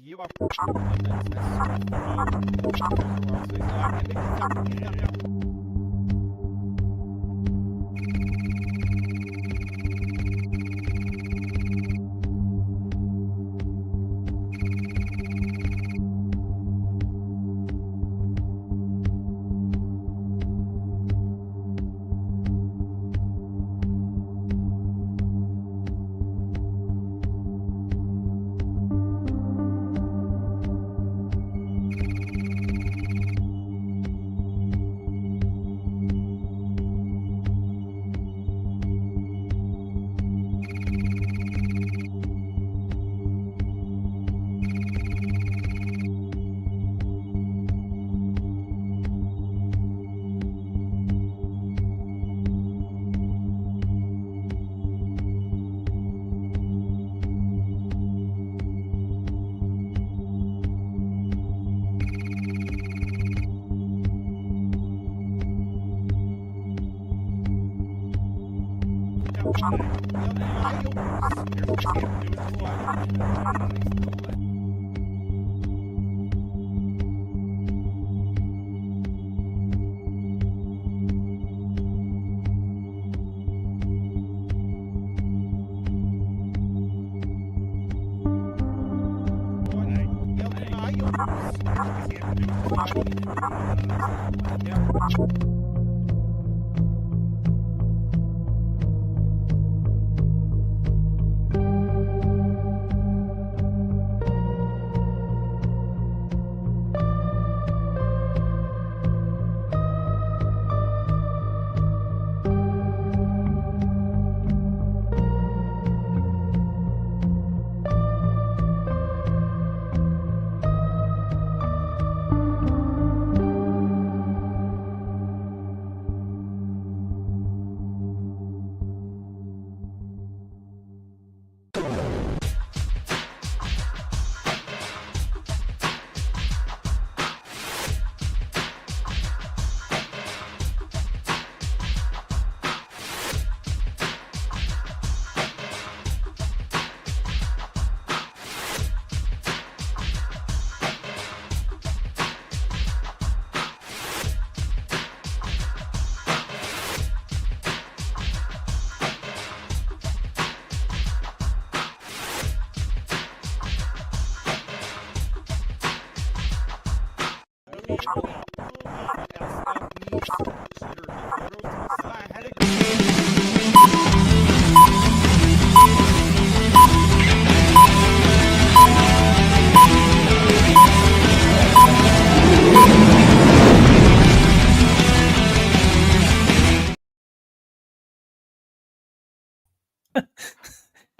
you are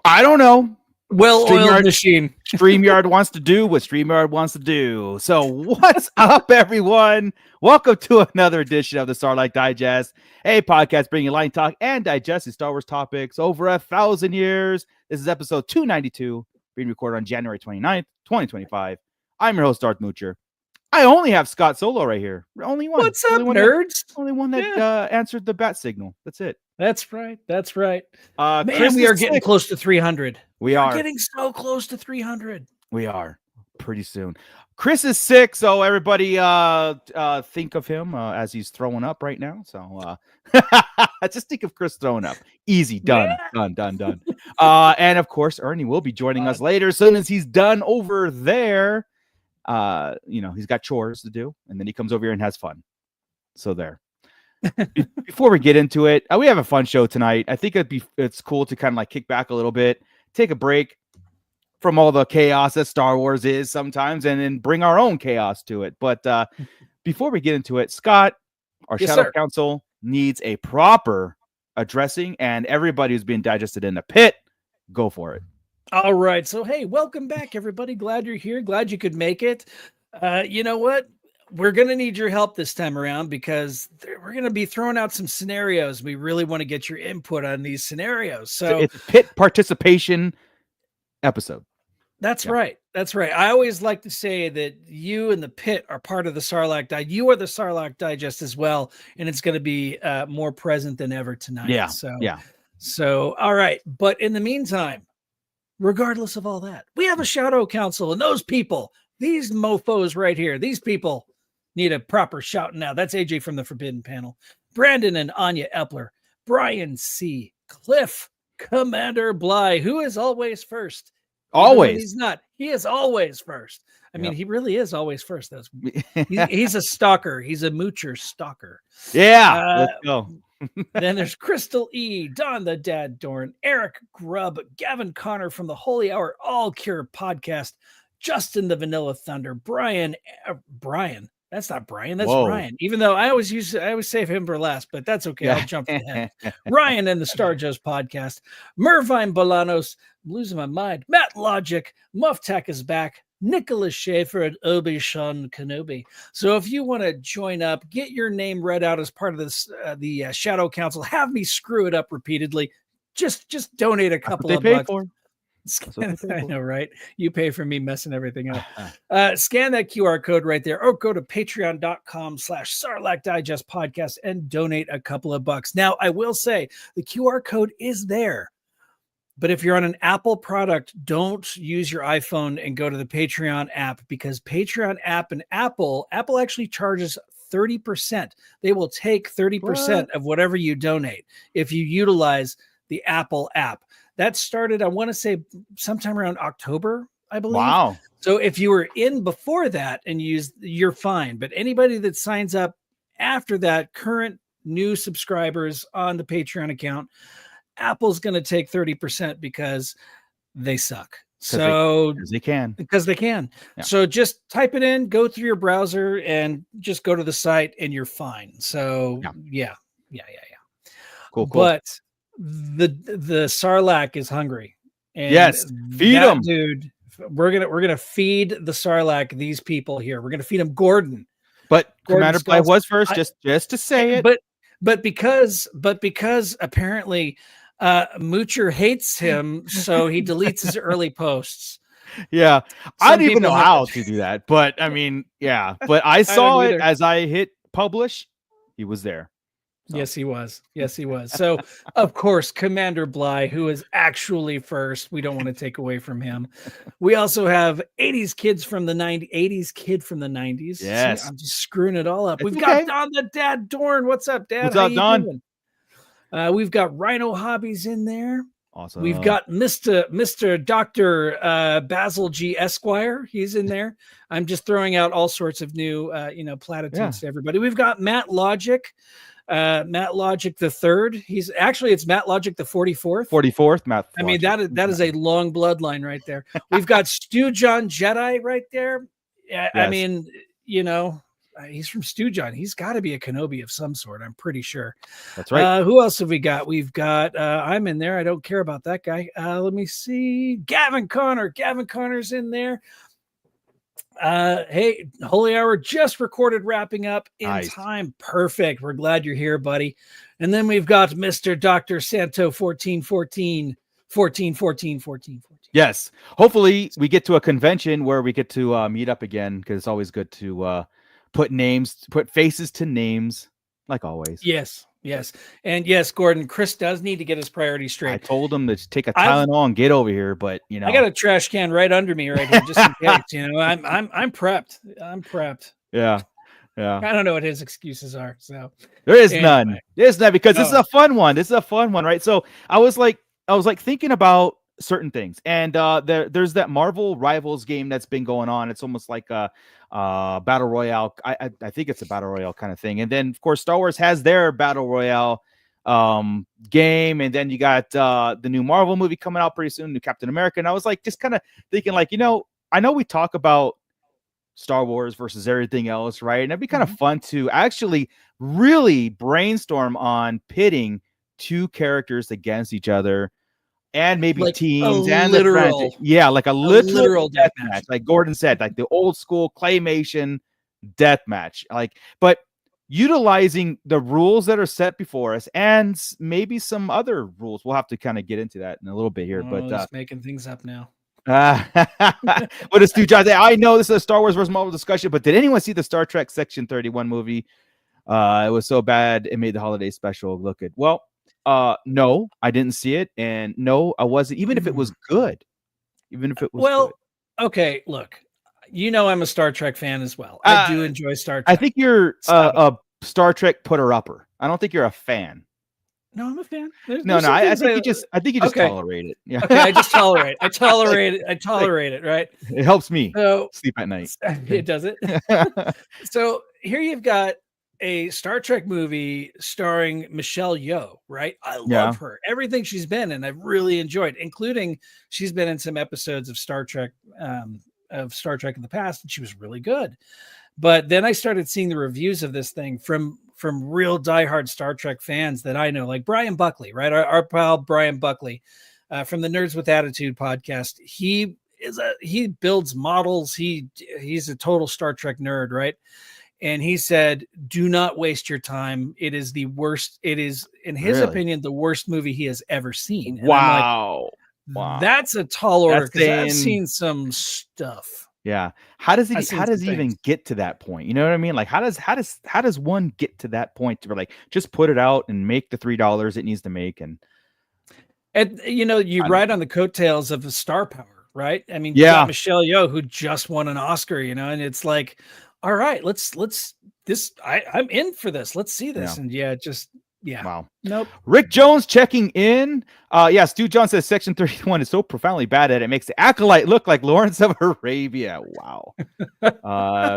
I don't know. Well-oiled machine. StreamYard wants to do what StreamYard wants to do. So what's up, everyone? Welcome to another edition of the Starlight Digest, a podcast bringing light talk and digesting Star Wars topics over 1,000 years. This is episode 292, being recorded on January 29th, 2025. I'm your host, Darth Moocher. I only have Scott Solo right here. Only one. What's up, nerds? Only one that answered the bat signal. That's it. That's right. That's right. Man, we are getting close to 300. We're getting so close to 300. We are pretty soon. Chris is sick, so everybody think of him as he's throwing up right now. So just think of Chris throwing up. Easy, done. And of course, Ernie will be joining us later as soon as he's done over there. He's got chores to do, and then he comes over here and has fun. So there. Before we get into it, we have a fun show tonight. I think it's cool to kind of like kick back a little bit, take a break from all the chaos that Star Wars is sometimes, and then bring our own chaos to it. But before we get into it, Scott, our Shadow Council needs a proper addressing, and everybody who's being digested in the pit, go for it. All right. So, hey, welcome back, everybody. Glad you're here. Glad you could make it. You know what? We're going to need your help this time around because we're going to be throwing out some scenarios. We really want to get your input on these scenarios. So it's a pit participation episode. That's right. That's right. I always like to say that you and the pit are part of the Sarlacc Digest. You are the Sarlacc Digest as well. And it's going to be more present than ever tonight. Yeah. So, all right. But in the meantime, regardless of all that, we have a shadow council, and those people, these mofos right here, these people need a proper shout now. That's AJ from the Forbidden Panel, Brandon and Anya Epler, Brian C, Cliff, Commander Bly, who is always first. Always. He's not. He is always first. I mean, he really is always first. He's a stalker. He's a moocher stalker. Yeah. Let's go. Then there's Crystal E, Don the Dad Dorn, Eric Grubb, Gavin Connor from the Holy Hour All Cure podcast, Justin the Vanilla Thunder, Brian. That's not Brian. That's Ryan. Even though I always save him for last, but that's okay. I'll jump ahead. Ryan and the Star Joes podcast, Mervine Bolanos, I'm losing my mind. Matt Logic, Mufftack is back. Nicholas Schaefer and Obi-Wan Kenobi. So if you want to join up, get your name read out as part of this, the Shadow Council, have me screw it up repeatedly. Just donate a couple of bucks. I know, right? You pay for me messing everything up. Scan that QR code right there, or go to patreon.com/Sarlacc Digest podcast and donate a couple of bucks. Now, I will say the QR code is there. But if you're on an Apple product, don't use your iPhone and go to the Patreon app, because Patreon app and Apple actually charges 30%. They will take 30% of whatever you donate if you utilize the Apple app. That started, I want to say, sometime around October, I believe. Wow. So if you were in before that and used, you're fine. But anybody that signs up after that, current new subscribers on the Patreon account, Apple's going to take 30% because they suck. Because they can. Yeah. So just type it in, go through your browser, and just go to the site, and you're fine. So yeah. Cool. But the Sarlacc is hungry. And yes, feed him, dude. We're gonna feed the Sarlacc these people here. We're gonna feed him Gordon. But Commander Bly was first, just to say it. But because apparently Moocher hates him, so he deletes his early posts. Yeah, I don't even know how to do that, but I mean, yeah. But I saw it as I hit publish. He was there. So. Yes, he was. So, of course, Commander Bly, who is actually first. We don't want to take away from him. We also have 80s kid from the 90s. Yes. See, I'm just screwing it all up. We've got Don the Dad Dorn. What's up, Dad? What's up, Don? We've got Rhino Hobbies in there. Awesome. We've got Mr. Dr. Basil G. Esquire. He's in there. I'm just throwing out all sorts of new, platitudes to everybody. We've got Matt Logic. Matt Logic the third. It's Matt Logic the 44th. 44th, Matt. I mean, that is a long bloodline right there. We've got Stu John Jedi right there. Yes. I mean, he's from Stu John. He's got to be a Kenobi of some sort. I'm pretty sure. That's right. Who else have we got? We've got I'm in there. I don't care about that guy. Let me see. Gavin Connor. Gavin Connor's in there. Hey, Holy Hour just recorded, wrapping up in time. Perfect. We're glad you're here, buddy. And then we've got Mr. Dr. Santo 1414. Yes. Hopefully we get to a convention where we get to meet up again, because it's always good to put faces to names, like always. Yes. And yes, Gordon, Chris does need to get his priorities straight. I told him to take a Tylenol and get over here, but I got a trash can right under me right here, just in case. I'm prepped. Yeah. I don't know what his excuses are. So there is none. There's none, because this is a fun one. Right? So I was like thinking about certain things, and there's that Marvel Rivals game that's been going on. It's almost like a battle royale. I think it's a battle royale kind of thing. And then of course Star Wars has their battle royale game, and then you got the new Marvel movie coming out pretty soon, new Captain America. And I was like just kind of thinking, like, I know we talk about Star Wars versus everything else, right? And it'd be kind of fun to actually really brainstorm on pitting two characters against each other, and maybe like teams and literal, like a literal death match, like Gordon said, like the old school claymation death match, but utilizing the rules that are set before us, and maybe some other rules. We'll have to kind of get into that in a little bit here. But just making things up now. What is Stu John? I know this is a Star Wars versus Marvel discussion, but did anyone see the Star Trek Section 31 movie? It was so bad it made the holiday special look good. Well, no, I didn't see it, and no, I wasn't. Even if it was good, even if it was Well, good. okay, look, I'm a Star Trek fan as well. I do enjoy Star I Trek. think you're Stop it. a Star Trek putter-upper. I don't think you're a fan. No, I'm a fan. There's No, some I things think you just okay. tolerate it. Yeah. Okay, I just tolerate. I tolerate it. I tolerate it, right? It helps me So sleep at night. it does it. So here you've got a Star Trek movie starring Michelle Yeoh, right? I Yeah. love her. Everything she's been in, I've really enjoyed, including she's been in some episodes of Star Trek in the past, and she was really good. But then I started seeing the reviews of this thing from real diehard Star Trek fans that I know, like Brian Buckley, right? Our pal Brian Buckley from the Nerds with Attitude podcast. He builds models. He's a total Star Trek nerd, right? And he said, "Do not waste your time. It is the worst. It is, in his opinion, the worst movie he has ever seen." And Wow. wow, that's a tall order because I've saying... seen some stuff. Yeah. How does he even get to that point? You know what I mean? Like, how does one get to that point to like just put it out and make the $3 it needs to make? And you ride on the coattails of the star power, right? I mean, yeah, you got Michelle Yeoh, who just won an Oscar, and it's like, all right, I'm in for this. Let's see this. Yeah. And wow. Nope. Rick Jones checking in. Stu John says Section 31 is so profoundly bad that it makes the Acolyte look like Lawrence of Arabia. Wow.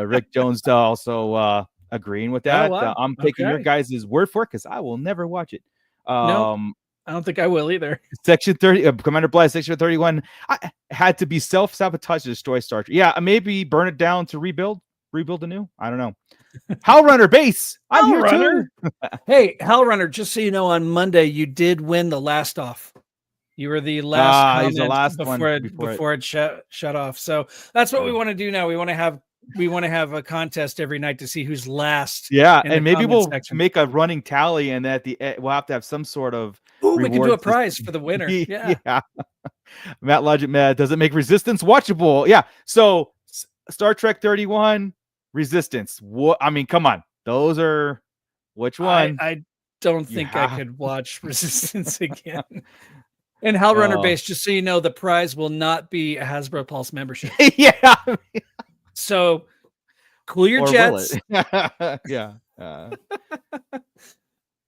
Rick Jones also agreeing with that. wow. I'm taking your guys' word for it because I will never watch it. No, I don't think I will either. Section 30, Commander Blythe, Section 31 had to be self-sabotage to destroy Star Trek. Yeah, maybe burn it down to rebuild anew. I don't know. Hellrunner base. I'm here too. Hey, Hellrunner, just so you know, on Monday you did win the last off. You were the last comment the last before it shut off. So that's what we want to do now. We want to have a contest every night to see who's last. Yeah, and maybe we'll make a running tally, and at the end, we'll have to have some sort of we could do a prize for the winner. Yeah. Matt Logic, Matt, does it make Resistance watchable? Yeah. So Star Trek 31, Resistance. What? I mean, come on. Those are which one? I don't think I could watch Resistance again. And Hellrunner base, just so you know, the prize will not be a Hasbro Pulse membership. Yeah. So cool your jets. Yeah.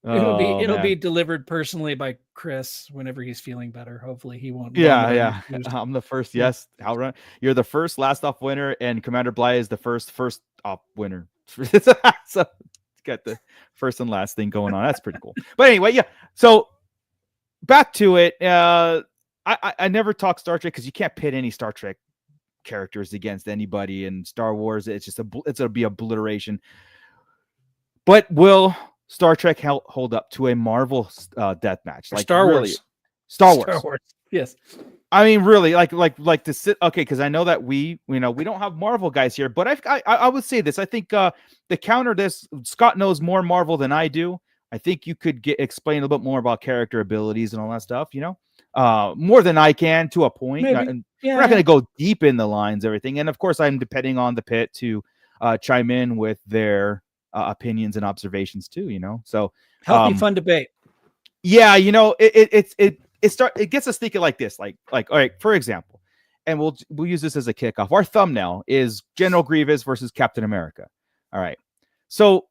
It'll be delivered personally by Chris whenever he's feeling better. Hopefully he won't. Yeah. I'm the first. Yes. Hellrunner. You're the first last off winner, and Commander Bly is the first off winner. So got the first and last thing going on. That's pretty cool. But anyway, yeah. So back to it. I never talk Star Trek because you can't pit any Star Trek characters against anybody in Star Wars. It's just it'll be obliteration. But will Star Trek hold up to a Marvel deathmatch? Like Star Wars. Star Wars. Yes. I mean, really, like to sit. Okay, because I know that we don't have Marvel guys here, but I would say this. I think the counter this, Scott knows more Marvel than I do. I think you could explain a little bit more about character abilities and all that stuff. More than I can to a point. And we're not going to go deep in the lines, everything. And of course, I'm depending on the pit to chime in with their opinions and observations too. So healthy, fun debate. Yeah, it gets us thinking like this, like all right, for example, and we'll use this as a kickoff. Our thumbnail is General Grievous versus Captain America. All right, so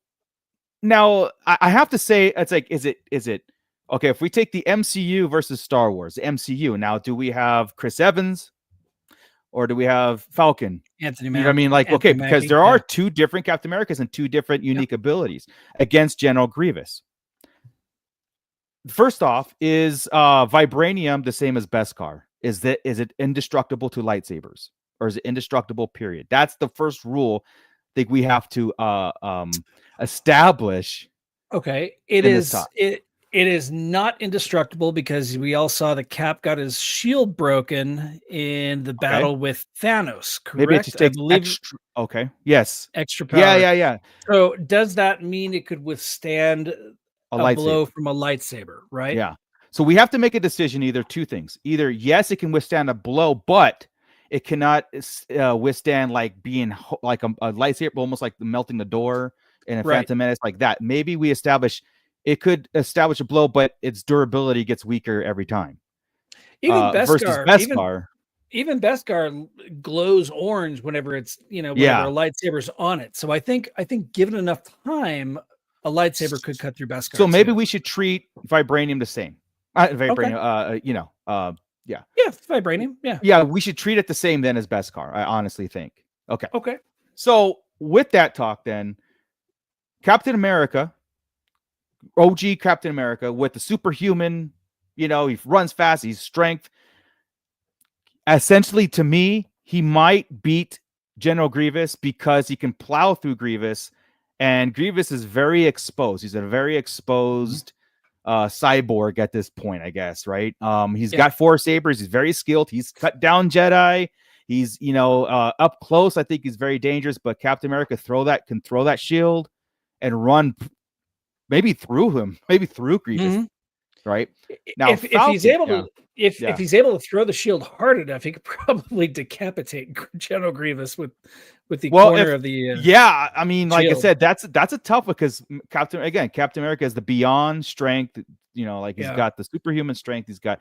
now I have to say, it's like, is it okay if we take the MCU versus Star Wars, the MCU? Now, do we have Chris Evans or do we have Falcon? Anthony Mackie. You know what I mean? Like, Anthony okay, because there are two different Captain Americas and two different unique abilities against General Grievous. First off, is vibranium the same as Beskar? Is it indestructible to lightsabers, or is it indestructible? Period. That's the first rule I think we have to establish. Okay, it is not indestructible because we all saw the Cap got his shield broken in the battle with Thanos. Correct? Maybe it just takes extra. Okay. Yes. Extra power. Yeah. So does that mean it could withstand a blow from a lightsaber, right? Yeah. So we have to make a decision, either two things. Either, yes, it can withstand a blow, but it cannot withstand like being like a lightsaber, almost like melting the door in a Phantom Menace, like that. Maybe we establish it could establish a blow, but its durability gets weaker every time. Even Beskar, versus Beskar. even Beskar glows orange whenever it's, whenever Yeah. a lightsaber's on it. So I think given enough time, a lightsaber could cut through Beskar. So maybe too. we should treat vibranium the same. Vibranium, yeah. Yeah, vibranium. Yeah. Yeah, we should treat it the same then as Beskar. I honestly think. Okay. Okay. So with that talk, then Captain America, OG Captain America, with the superhuman, he runs fast, he's strength. Essentially, to me, he might beat General Grievous because he can plow through Grievous, and Grievous is very exposed. He's a very exposed cyborg at this point, I guess, right? He's got 4 sabers. He's very skilled. He's cut down Jedi. He's, up close. I think he's very dangerous, but Captain America can throw that shield and run maybe through him, maybe through Grievous, right? Now, if he's able to, if he's able to throw the shield hard enough, he could probably decapitate General Grievous with the corner of the. I mean, like I said, that's a tough one because Captain America is the beyond strength. He's got the superhuman strength. He's got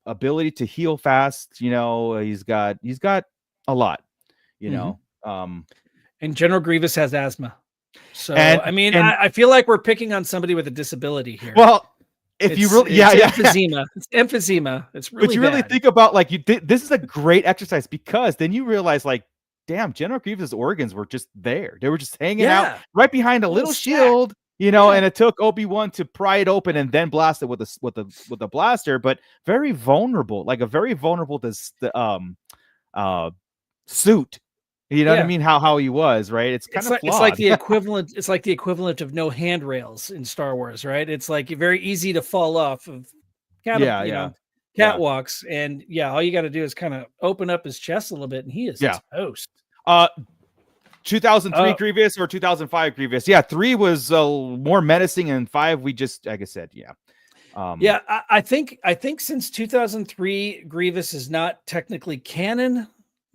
ability to heal fast. He's got a lot. And General Grievous has asthma. So I feel like we're picking on somebody with a disability here. Well, if you really, emphysema. It's emphysema. It's really. But you really think about this is a great exercise because then you realize damn, General Grievous' organs were just there. They were just hanging out right behind a little shield, and it took Obi-Wan to pry it open and then blast it with a blaster. But very vulnerable, like a very vulnerable suit. You know what I mean? How he was, right? It's kind of flawed. It's like the equivalent. It's like the equivalent of no handrails in Star Wars, right? It's like very easy to fall off of catwalks, and all you got to do is kind of open up his chest a little bit, and he is toast. 2003 Grievous or 2005 Grievous? Yeah, 3 was more menacing, and 5 we just, like I said, I think since 2003 Grievous is not technically canon,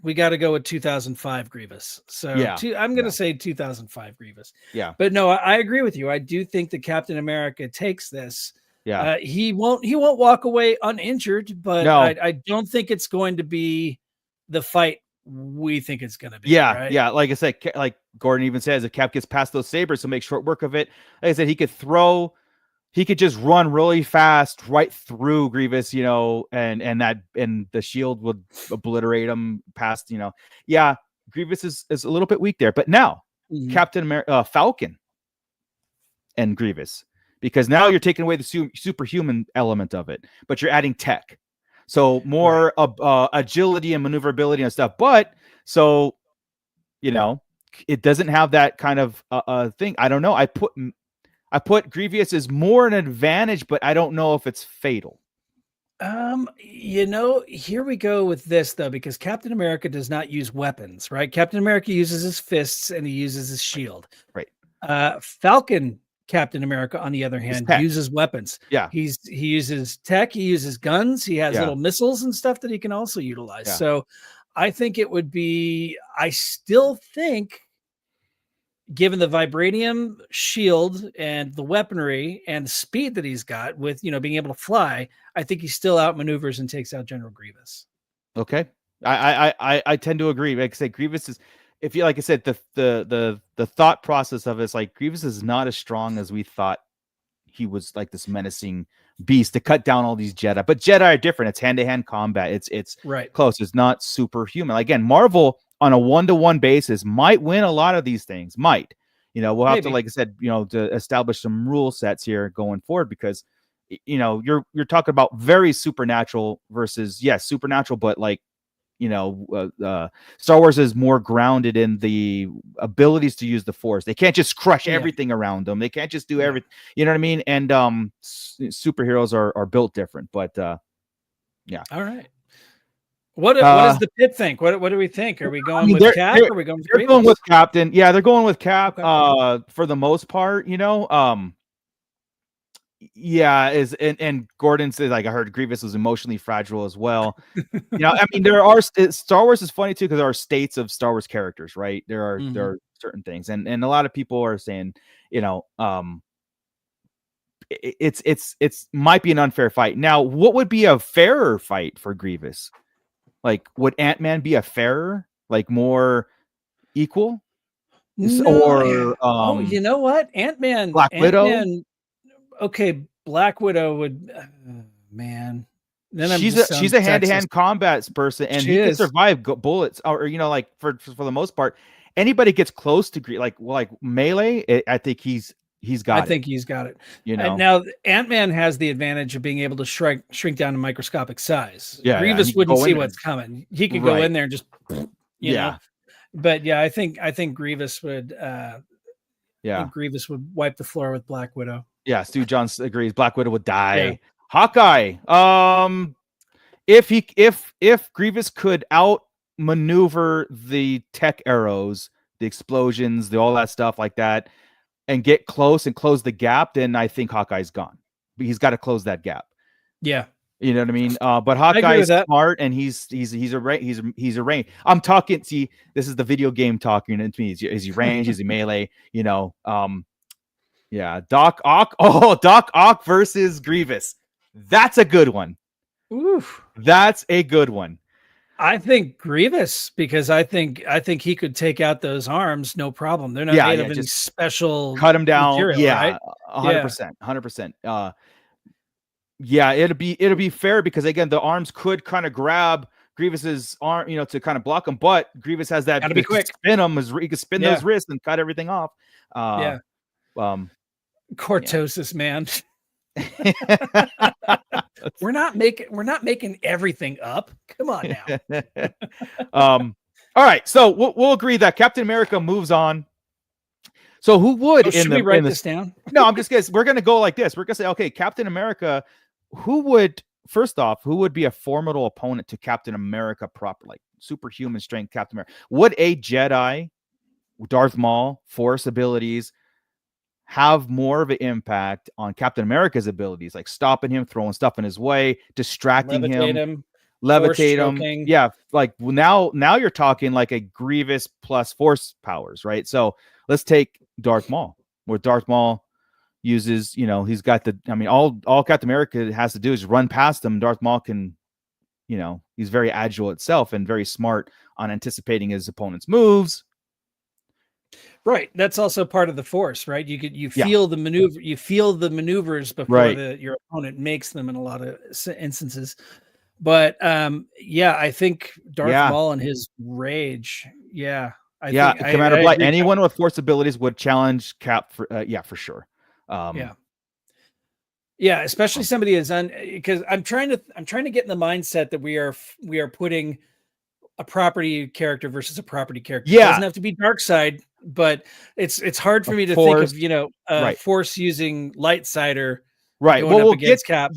we got to go with 2005 Grievous. So I'm going to say 2005 Grievous. Yeah. But no, I agree with you. I do think that Captain America takes this. Yeah. He won't walk away uninjured, but no. I don't think it's going to be the fight we think it's going to be. Yeah. Right? Yeah. Like I said, like Gordon even says, if Cap gets past those sabers, he'll make short work of it. Like I said, he could just run really fast right through Grievous, and the shield would obliterate him past, Grievous is a little bit weak there. But now Captain America, Falcon and Grievous, because now you're taking away the superhuman element of it, but you're adding tech. So more agility and maneuverability and stuff. But so, it doesn't have that kind of thing. I don't know. I put Grievous as more an advantage, but I don't know if it's fatal. Here we go with this though, because Captain America does not use weapons, right? Captain America uses his fists and he uses his shield. Right. Falcon Captain America, on the other hand, uses weapons. Yeah. He uses tech, he uses guns, he has little missiles and stuff that he can also utilize. Yeah. So I think it would be, I still think, given the vibranium shield and the weaponry and the speed that he's got with, being able to fly, I think he still outmaneuvers and takes out General Grievous. Okay. I tend to agree. Like I said, Grievous is, if you, like I said, the thought process of it is like Grievous is not as strong as we thought he was, like this menacing beast to cut down all these Jedi. But Jedi are different. It's hand-to-hand combat. It's right. Close. It's not superhuman. Again, Marvel on a 1-to-1 basis might win a lot of these things. Might. We'll have to, like I said, to establish some rule sets here going forward, because you're talking about very supernatural versus supernatural, but Star Wars is more grounded in the abilities to use the Force. They can't just crush everything around them. They can't just do everything. You know what I mean? And superheroes are built different. But all right. What does the pit think? What do we think? Are we going with Cap? Or are we going with going with Captain? Yeah, they're going with Cap for the most part. And Gordon says, I heard Grievous was emotionally fragile as well. There are Star Wars is funny too, because there are states of Star Wars characters, right? There are certain things, and a lot of people are saying, it's might be an unfair fight. Now, what would be a fairer fight for Grievous? Like, would Ant-Man be a fairer, like more equal? No. Or Oh, you know what? Ant-Man. Black Widow? Ant-Man. Okay, Black Widow would. Man, then I'm She's just a sounds sexist. hand-to-hand combat person, and She he can is. survive bullets, or like for the most part, anybody gets close to like melee. I think he's got I it. think he's got it. You know, Now Ant-Man has the advantage of being able to shrink down to microscopic size. yeah, and Grievous he can wouldn't go in see there. what's coming. He could go Right. in there and just, you know. Yeah, But yeah, I think Grievous would. I yeah, think Grievous would wipe the floor with Black Widow. yeah. Stu Jones agrees. Black Widow would die. Yeah. Hawkeye. If Grievous could outmaneuver the tech arrows, the explosions, all that stuff like that, and get close and close the gap, then I think Hawkeye's gone. He's got to close that gap. Yeah. You know what I mean? But Hawkeye's smart, and he's a range. I'm talking. See, this is the video game talking to me. Is he range? Is he melee? You know. Yeah. Doc Ock. Oh, Doc Ock versus Grievous. That's a good one. Oof. That's a good one. I think Grievous, because I think he could take out those arms, no problem. They're not made of any special cut them down. Material, yeah, right? 100%. Yeah, it'll be fair because again, the arms could kind of grab Grievous's arm, to kind of block him, but Grievous has that. Gotta be quick. Spin him, he can spin those wrists and cut everything off. Cortosis, man. we're not making everything up. Come on now. All right, so we'll agree that Captain America moves on. So who would should we write this down? No, I'm just guessing. We're gonna go like this. We're gonna say, okay, Captain America. Who would be a formidable opponent to Captain America proper, like superhuman strength Captain America? Would a Jedi, Darth Maul, Force abilities have more of an impact on Captain America's abilities, like stopping him, throwing stuff in his way, distracting him, levitate him? Yeah, like now you're talking like a Grievous plus Force powers, right? So let's take Darth Maul, where Darth Maul uses, he's got all Captain America has to do is run past him. Darth Maul can, he's very agile itself and very smart on anticipating his opponent's moves. Right. That's also part of the Force, right? You feel the maneuver, you feel the maneuvers before your opponent makes them in a lot of instances. But I think Darth Maul and his rage. Yeah. Commander Blight, anyone with Force abilities would challenge Cap for sure. Especially somebody because I'm trying to get in the mindset that we are putting a property character versus a property character. It doesn't have to be Darkseid, but it's hard for me to think of Force using Lightsider. Right. Well, we'll get Cap.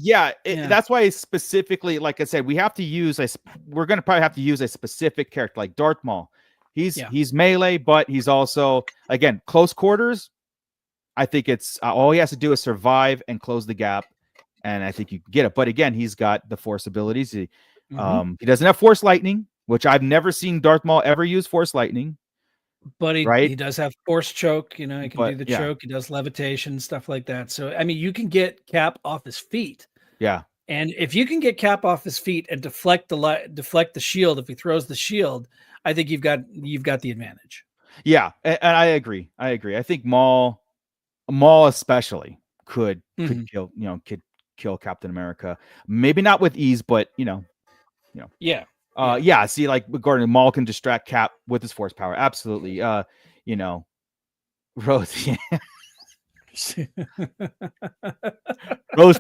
That's why specifically, like I said, we're going to probably have to use a specific character like Darth Maul. He's melee, but he's also, again, close quarters. I think it's all he has to do is survive and close the gap, and I think you can get it. But again, he's got the Force abilities. He doesn't have Force Lightning, which I've never seen Darth Maul ever use Force Lightning. But he does have Force Choke. He can do the choke. He does levitation, stuff like that. So I mean, you can get Cap off his feet. Yeah. And if you can get Cap off his feet and deflect the shield, if he throws the shield, I think you've got the advantage. Yeah, and I agree. I think Maul especially could kill Captain America. Maybe not with ease, but see, like Gordon, Maul can distract Cap with his Force power. Absolutely. Rose. Rose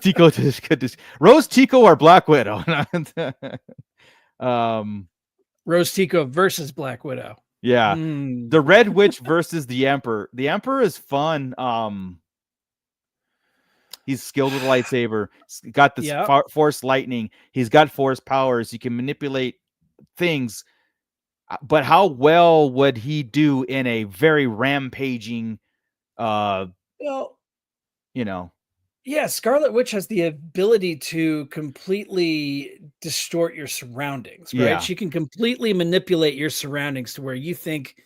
Tico or Black Widow. Rose Tico versus Black Widow. Yeah. The Red Witch versus the Emperor. The Emperor is fun. He's skilled with a lightsaber. He's got this Force Lightning. He's got Force powers. He can manipulate things. But how well would he do in a very rampaging Scarlet Witch has the ability to completely distort your surroundings, right? She can completely manipulate your surroundings to where you think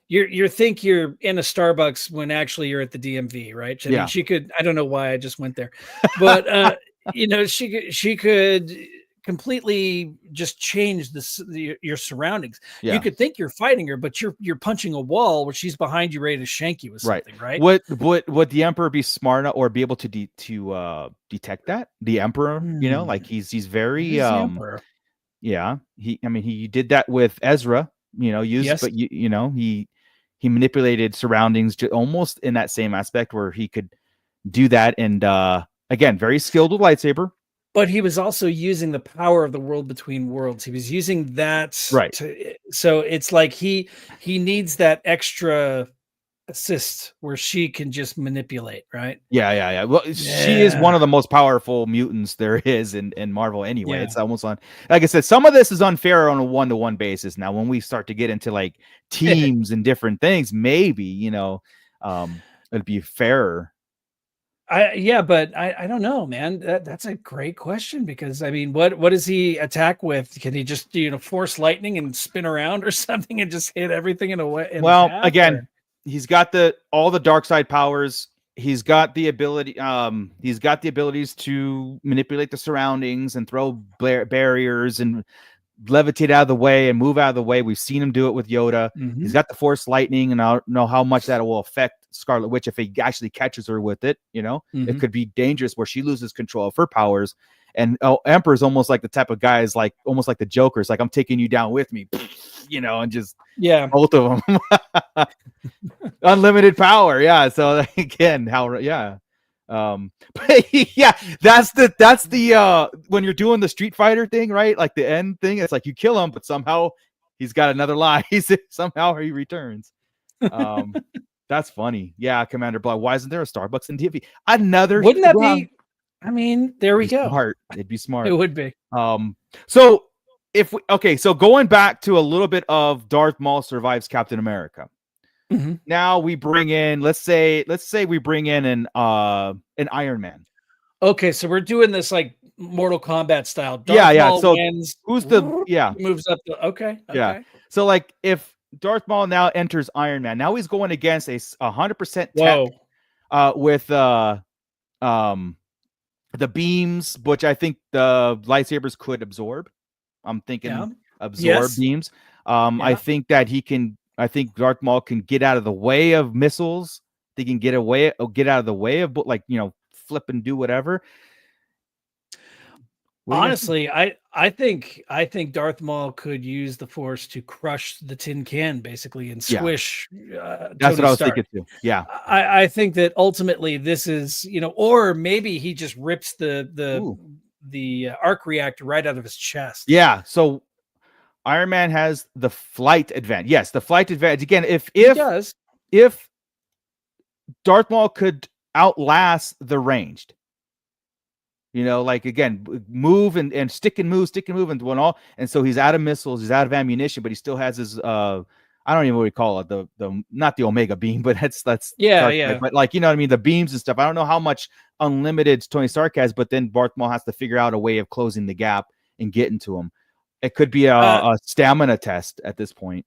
you're in a Starbucks when actually you're at the DMV, right? I mean, she could, I don't know why I just went there, but she could completely just change your surroundings. Yeah. You could think you're fighting her, but you're punching a wall where she's behind you, ready to shank you with something, right? Would the Emperor be smart enough or be able to detect that? The Emperor, like he's very the Emperor. Yeah, he did that with Ezra, but he manipulated surroundings to almost in that same aspect where he could do that. And again, very skilled with lightsaber. But he was also using the power of the world between worlds. He was using that. Right. So it's like he needs that extra assist where she can just manipulate, right? Yeah. Well, she is one of the most powerful mutants there is in Marvel anyway. Yeah. It's almost like I said, some of this is unfair on a one-to-one basis. Now, when we start to get into like teams and different things, maybe, it'd be fairer. But I don't know, man. That's a great question because I mean, what does he attack with? Can he just force lightning and spin around or something and just hit everything in a way? Again, he's got all the dark side powers. He's got the ability. He's got the abilities to manipulate the surroundings and throw barriers and levitate out of the way and move out of the way. We've seen him do it with Yoda. Mm-hmm. He's got the force lightning, and I don't know how much that will affect Scarlet Witch if he actually catches her with it. It could be dangerous where she loses control of her powers. And Emperor's almost like the type of guy is like almost like the Joker. It's like, I'm taking you down with me, and just both of them. Unlimited power. Yeah. So again, but that's the when you're doing the Street Fighter thing, right? Like the end thing, it's like you kill him, but somehow he's got another lie. Somehow he returns. That's funny. Yeah, Commander Blah. Why isn't there a Starbucks in DFE? Wouldn't that be? I mean, there we go. Smart. It'd be smart. It would be. So so going back to a little bit of Darth Maul survives Captain America. Mm-hmm. Now we bring in, let's say we bring in an Iron Man. Okay, so we're doing this like Mortal Kombat style. Darth Maul so wins, who's moves up okay. Yeah. So like if Darth Maul now enters Iron Man, now he's going against a 100% tech with the beams, which I think the lightsabers could absorb. I'm thinking absorb beams. I think that I think Darth Maul can get out of the way of missiles. They can get out of the way of flip and do whatever. Honestly, I think Darth Maul could use the Force to crush the tin can basically and squish. That's Tony what I was Stark. thinking too. Yeah, I think that ultimately this is or maybe he just rips the arc reactor right out of his chest. Yeah, so Iron Man has the flight advantage. Yes, the flight advantage. Again, if Darth Maul could outlast the ranged. Like again, move and stick and move and doing all. And so he's out of missiles, he's out of ammunition, but he still has his I don't even know what we call it, the not the Omega beam, but that's but like the beams and stuff. I don't know how much unlimited Tony Stark has, but then Darth Maul has to figure out a way of closing the gap and getting to him. It could be a stamina test at this point.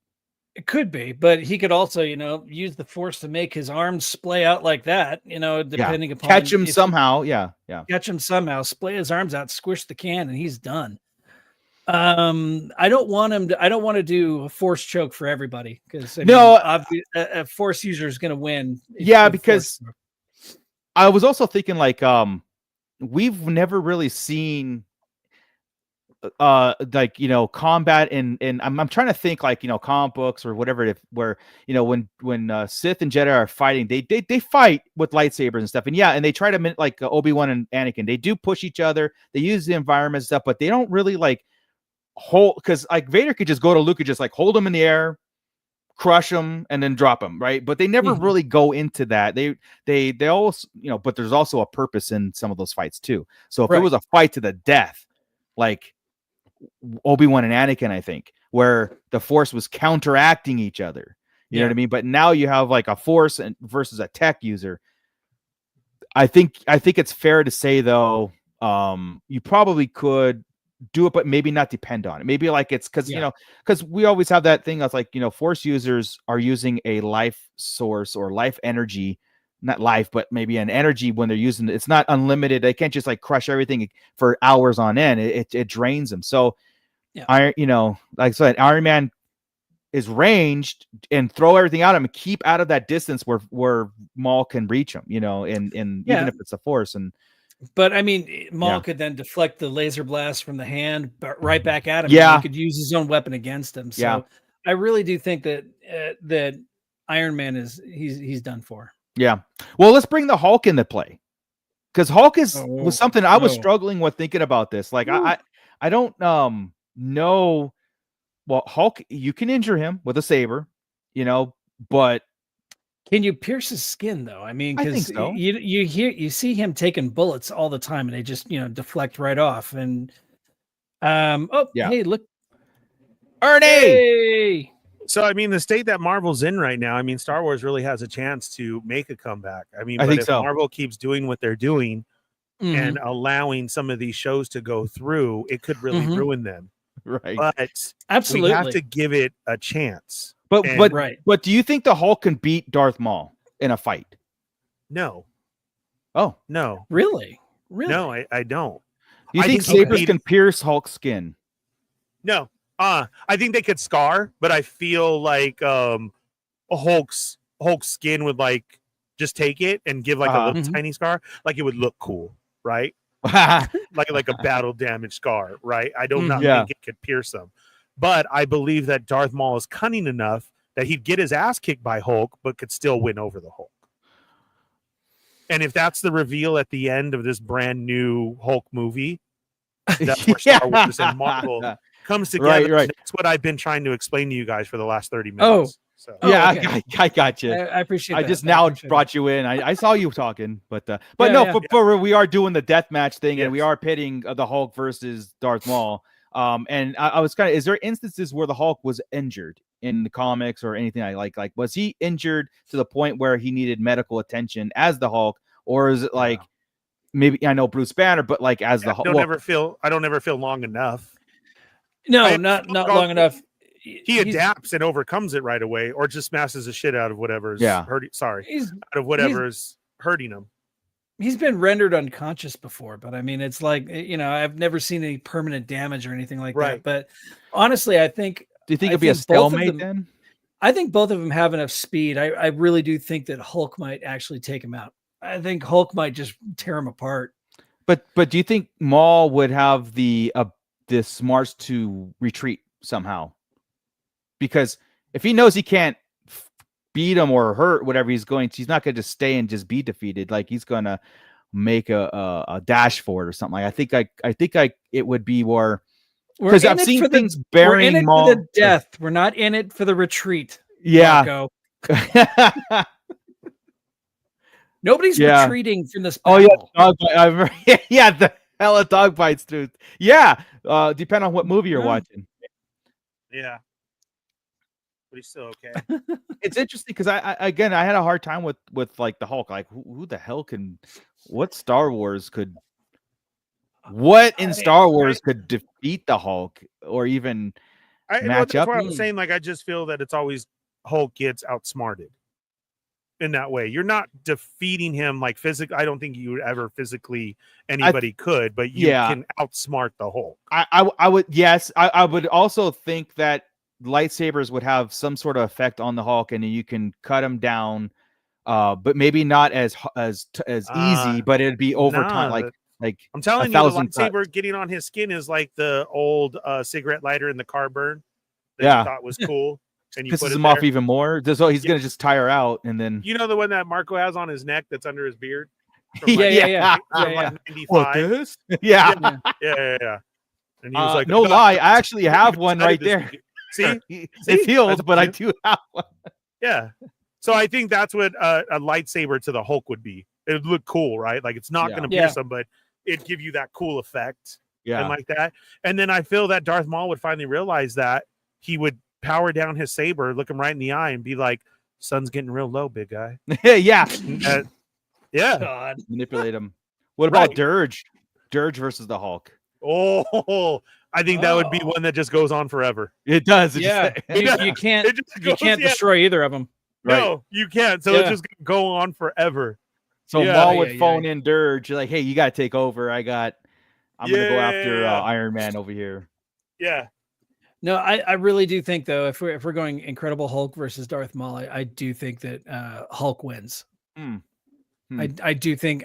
It could be, but he could also, use the Force to make his arms splay out like that, depending upon catch him somehow. Catch him somehow, splay his arms out, squish the can, and he's done. I don't want to do a Force choke for everybody because a Force user is going to win. Yeah, because I was also thinking like we've never really seen combat and I'm trying to think like comic books or whatever where when Sith and Jedi are fighting, they fight with lightsabers and stuff, and they try to like Obi-Wan and Anakin, they do push each other, they use the environment and stuff, but they don't really like hold, because like Vader could just go to Luke and just like hold him in the air, crush him, and then drop him, right? But they never really go into that. They always but there's also a purpose in some of those fights too. So if it was a fight to the death, like Obi-Wan and Anakin, I think, where the Force was counteracting each other. You know what I mean? But now you have like a Force versus a tech user. I think it's fair to say though, you probably could do it, but maybe not depend on it. Maybe like it's because because we always have that thing that's like Force users are using a life source or life energy not life, but maybe an energy when they're using it. It's not unlimited. They can't just like crush everything for hours on end. It drains them. So Iron, like I said, Iron Man is ranged and throw everything at him and keep out of that distance where Maul can reach him, and even if it's a force. But I mean, Maul could then deflect the laser blast from the hand right back at him. Yeah, he could use his own weapon against him. So I really do think that that Iron Man he's done for. Yeah. Well, let's bring the Hulk into play, because Hulk was something I was struggling with thinking about this. Like I don't know. Well, Hulk, you can injure him with a saber, but can you pierce his skin though? I mean, because so. you see him taking bullets all the time, and they just deflect right off. And hey, look, Ernie. Hey! So I mean, the state that Marvel's in right now, I mean, Star Wars really has a chance to make a comeback. I mean, but if Marvel keeps doing what they're doing and allowing some of these shows to go through, it could really ruin them. Right. But absolutely, we have to give it a chance. But do you think the Hulk can beat Darth Maul in a fight? No. Oh, no. Really? No, I don't. You think sabers can pierce Hulk's skin? No. I think they could scar, but I feel like a Hulk's skin would like just take it and give like a little tiny scar, like it would look cool, right? like a battle damage scar, right? I don't think it could pierce them. But I believe that Darth Maul is cunning enough that he'd get his ass kicked by Hulk, but could still win over the Hulk. And if that's the reveal at the end of this brand new Hulk movie, that's where Star Wars and Marvel comes together. Right. That's what I've been trying to explain to you guys for the last 30 minutes. Okay. I got you. I appreciate that. I just now brought you in. I saw you talking, but we are doing the death match thing, and we are pitting the Hulk versus Darth Maul. And I was is there instances where the Hulk was injured in the comics or anything like was he injured to the point where he needed medical attention as the Hulk, or is it like maybe I know Bruce Banner, but like as the Hulk? I don't ever feel long enough. No, not long enough. He adapts and overcomes it right away, or just smashes the shit out of whatever's hurting. Out of whatever's hurting him. He's been rendered unconscious before, but I mean, it's like I've never seen any permanent damage or anything like that. But honestly, I think. Do you think it'd be a stalemate then? I think both of them have enough speed. I really do think that Hulk might actually take him out. I think Hulk might just tear him apart. But do you think Maul would have the smarts to retreat somehow? Because if he knows he can't beat him or hurt whatever he's not going to just stay and just be defeated. Like he's going to make a dash for it or something. I think it would be more because I've seen things burying we're in it Maul for the death. We're not in it for the retreat. Yeah. Nobody's retreating from this battle. The hella dog bites, dude. Yeah. Depend on what movie you're watching. Yeah. But he's still okay. It's interesting because I had a hard time with like the Hulk. Like who the hell what Star Wars could defeat the Hulk or even match up? That's why I was saying, like, I just feel that it's always Hulk gets outsmarted in that way. You're not defeating him like physically. I don't think you would ever physically could, but you can outsmart the Hulk. I would, yes. I would also think that lightsabers would have some sort of effect on the Hulk, and you can cut him down, but maybe not as easy. But it'd be over time, like I'm telling you, the lightsaber getting on his skin is like the old cigarette lighter in the car burn that you thought was cool. And you pisses him off even more. He's gonna just tire out, and then the one that Marco has on his neck that's under his beard. Yeah. Like 95. What, this? Yeah. And he was like, no lie, I actually have one right there. See, it's healed, but I do have one. Yeah. So I think that's what a lightsaber to the Hulk would be. It would look cool, right? Like it's not going to pierce him, but it'd give you that cool effect. Yeah. And like that. And then I feel that Darth Maul would finally realize that he would power down his saber, look him right in the eye, and be like, "Sun's getting real low, big guy." Yeah. God. Manipulate him. What about Dirge? Dirge versus the Hulk. Oh, I think that would be one that just goes on forever. It does. You can't destroy either of them. No, you can't. So it's just gonna go on forever. So Maul would phone in Dirge, like, "Hey, you got to take over. I'm gonna go after Iron Man over here." Yeah. No, I really do think though, if we're going Incredible Hulk versus Darth Maul, I do think that Hulk wins. I do think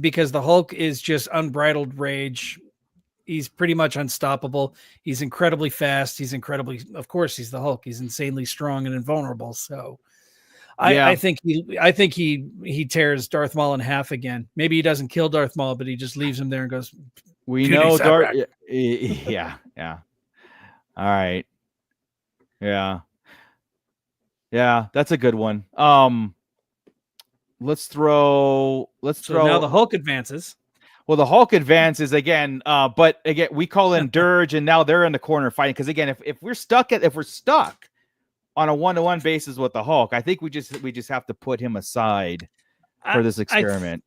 because the Hulk is just unbridled rage. He's pretty much unstoppable. He's incredibly fast. Of course, he's the Hulk. He's insanely strong and invulnerable. So I think he tears Darth Maul in half again. Maybe he doesn't kill Darth Maul, but he just leaves him there and goes, "We know Darth." Yeah. All right. Yeah. That's a good one. Let's throw. Now the Hulk advances. Well, the Hulk advances again, but again, we call in Dirge, and now they're in the corner fighting. Because again, if we're stuck on a 1-to-1 basis with the Hulk, I think we just have to put him aside for this experiment.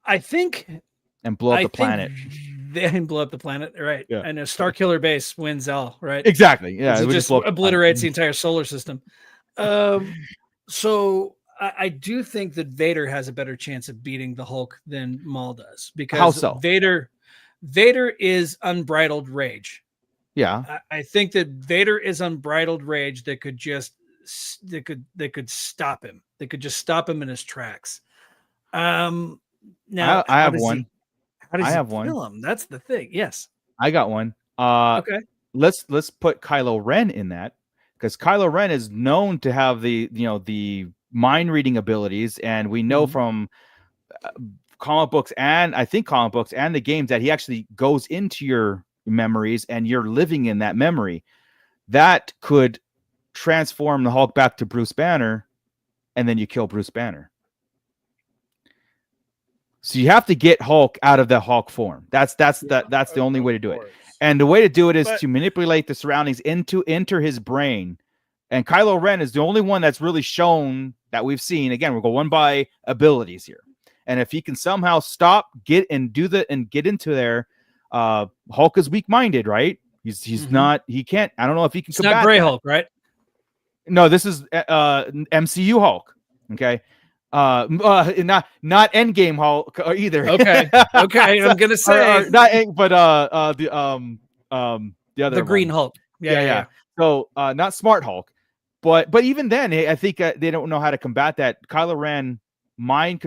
I think, and blow up the planet. Then blow up the planet, right? Yeah. And a Star Killer base wins all, right? Exactly. Yeah, it just obliterates the entire solar system. So I do think that Vader has a better chance of beating the Hulk than Maul does, because how so? Vader is unbridled rage. Yeah, I think that Vader is unbridled rage that could stop him. They could just stop him in his tracks. Now I have one. How does he kill him? That's the thing. Yes, I got one. Okay. Let's put Kylo Ren in that, because Kylo Ren is known to have the mind reading abilities, and we know from comic books and the games that he actually goes into your memories and you're living in that memory. That could transform the Hulk back to Bruce Banner, and then you kill Bruce Banner. So you have to get Hulk out of the Hulk form. That's the only way to do it. And the way to do it is to manipulate the surroundings enter his brain. And Kylo Ren is the only one that's really shown that we've seen. Again, we're going by abilities here. And if he can somehow get into there, Hulk is weak-minded, right? He's not. He can't. I don't know if he can. It's not Gray Hulk, right? No, this is MCU Hulk. Okay. Not Endgame Hulk either. Okay. I'm gonna say the other Green Hulk. Yeah. So not Smart Hulk, but even then, I think they don't know how to combat that. Kylo Ren mind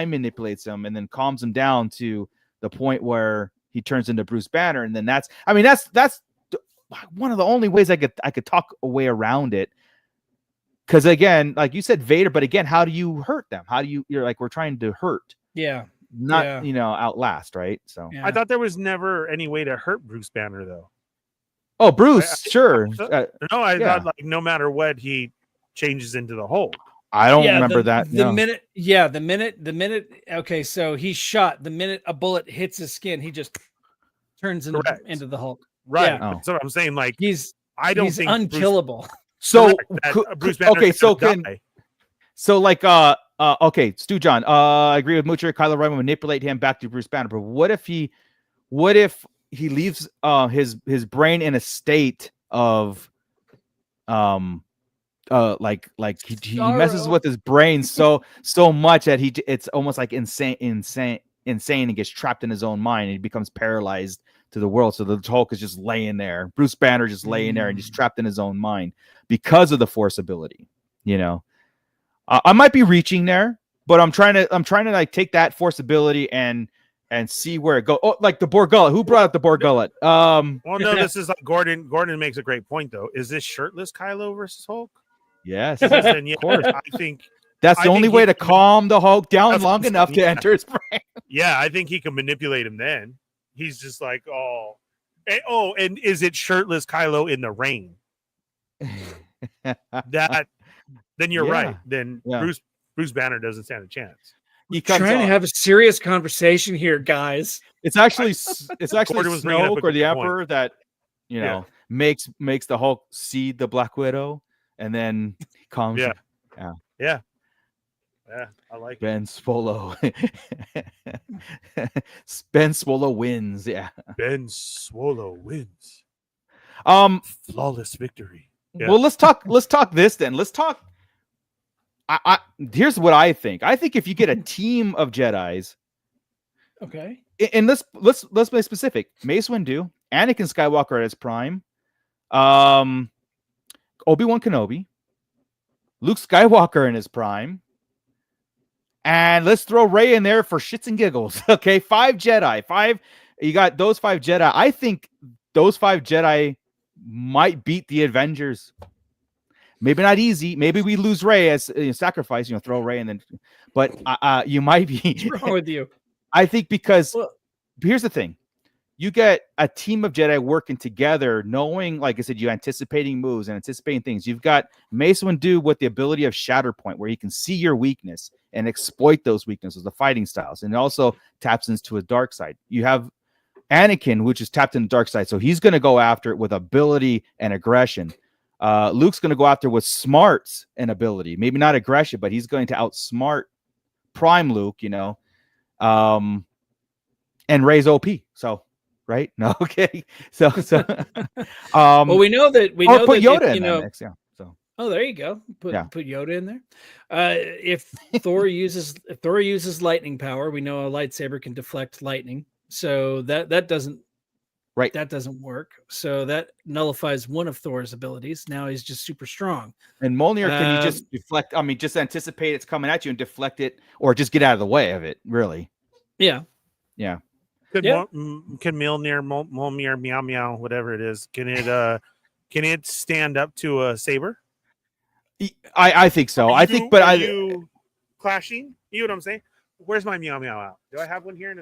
manipulates him, and then calms him down to the point where he turns into Bruce Banner, and then that's one of the only ways I could talk a way around it. Because again, like you said, Vader, but again, how do you hurt them? You're like, we're trying to hurt. Yeah. Not, outlast, right? So I thought there was never any way to hurt Bruce Banner, though. Oh, Bruce, sure. I thought like no matter what, he changes into the Hulk. I don't remember that. The minute. Okay, so he's shot. The minute a bullet hits his skin, he just turns into the Hulk. Right. Yeah. That's what I'm saying. Like he's think unkillable. Bruce Banner Stu John, I agree with Moocher. Kylo Ren will manipulate him back to Bruce Banner. But what if he leaves his brain in a state of he messes with his brain so much that it's almost like insane and gets trapped in his own mind, and he becomes paralyzed to the world. So the Hulk is just laying there, Bruce Banner just laying there and just trapped in his own mind because of the Force ability. I might be reaching there, but I'm trying to like take that Force ability and see where it goes. Oh, like the Borg Gullet. Who brought up the Borg Gullet? Well, no, this is like Gordon. Gordon makes a great point, though. Is this shirtless Kylo versus Hulk? Yes, of course. I think that's the only way to calm the Hulk down long enough to enter his brain. Yeah, I think he can manipulate him then. He's just like, and is it shirtless Kylo in the rain? Then you're right. Then Bruce Banner doesn't stand a chance. He's trying to have a serious conversation here, guys. It's actually Snoke or the Emperor that makes the Hulk see the Black Widow, and then he calms. Yeah. I like Ben Swolo. Ben Swolo wins. Yeah. Ben Swolo wins. Flawless victory. Yeah. Well, let's talk this then. Let's talk Here's what I think. I think if you get a team of Jedis, Okay. and let's be specific. Mace Windu, Anakin Skywalker at his prime, Obi-Wan Kenobi, Luke Skywalker in his prime, and let's throw Rey in there for shits and giggles. Okay, 5 Jedi. 5. You got those 5 Jedi. I think those 5 Jedi might beat the Avengers. Maybe not easy. Maybe we lose Rey as sacrifice. Throw Rey and then. But you might be. What's wrong with you? I think because here's the thing. You get a team of Jedi working together, knowing, like I said, you anticipating moves and anticipating things. You've got Mace Windu with the ability of Shatterpoint, where he can see your weakness and exploit those weaknesses, the fighting styles, and it also taps into a dark side. You have Anakin, which is tapped in the dark side, so he's going to go after it with ability and aggression. Luke's going to go after with smarts and ability, maybe not aggression, but he's going to outsmart Prime Luke, and Rey's OP. So. Right? No, okay. So well, we know that put Yoda in that mix, yeah. So there you go. Put Yoda in there. If Thor uses lightning power, we know a lightsaber can deflect lightning. So that doesn't work. So that nullifies one of Thor's abilities. Now he's just super strong. And Mjolnir, can you just deflect? I mean, just anticipate it's coming at you and deflect it, or just get out of the way of it, really. Yeah. Yeah. Can Mjolnir, meow meow, whatever it is, can it stand up to a saber? I think so. Are you clashing? You know what I'm saying? Where's my meow meow out? Do I have one here?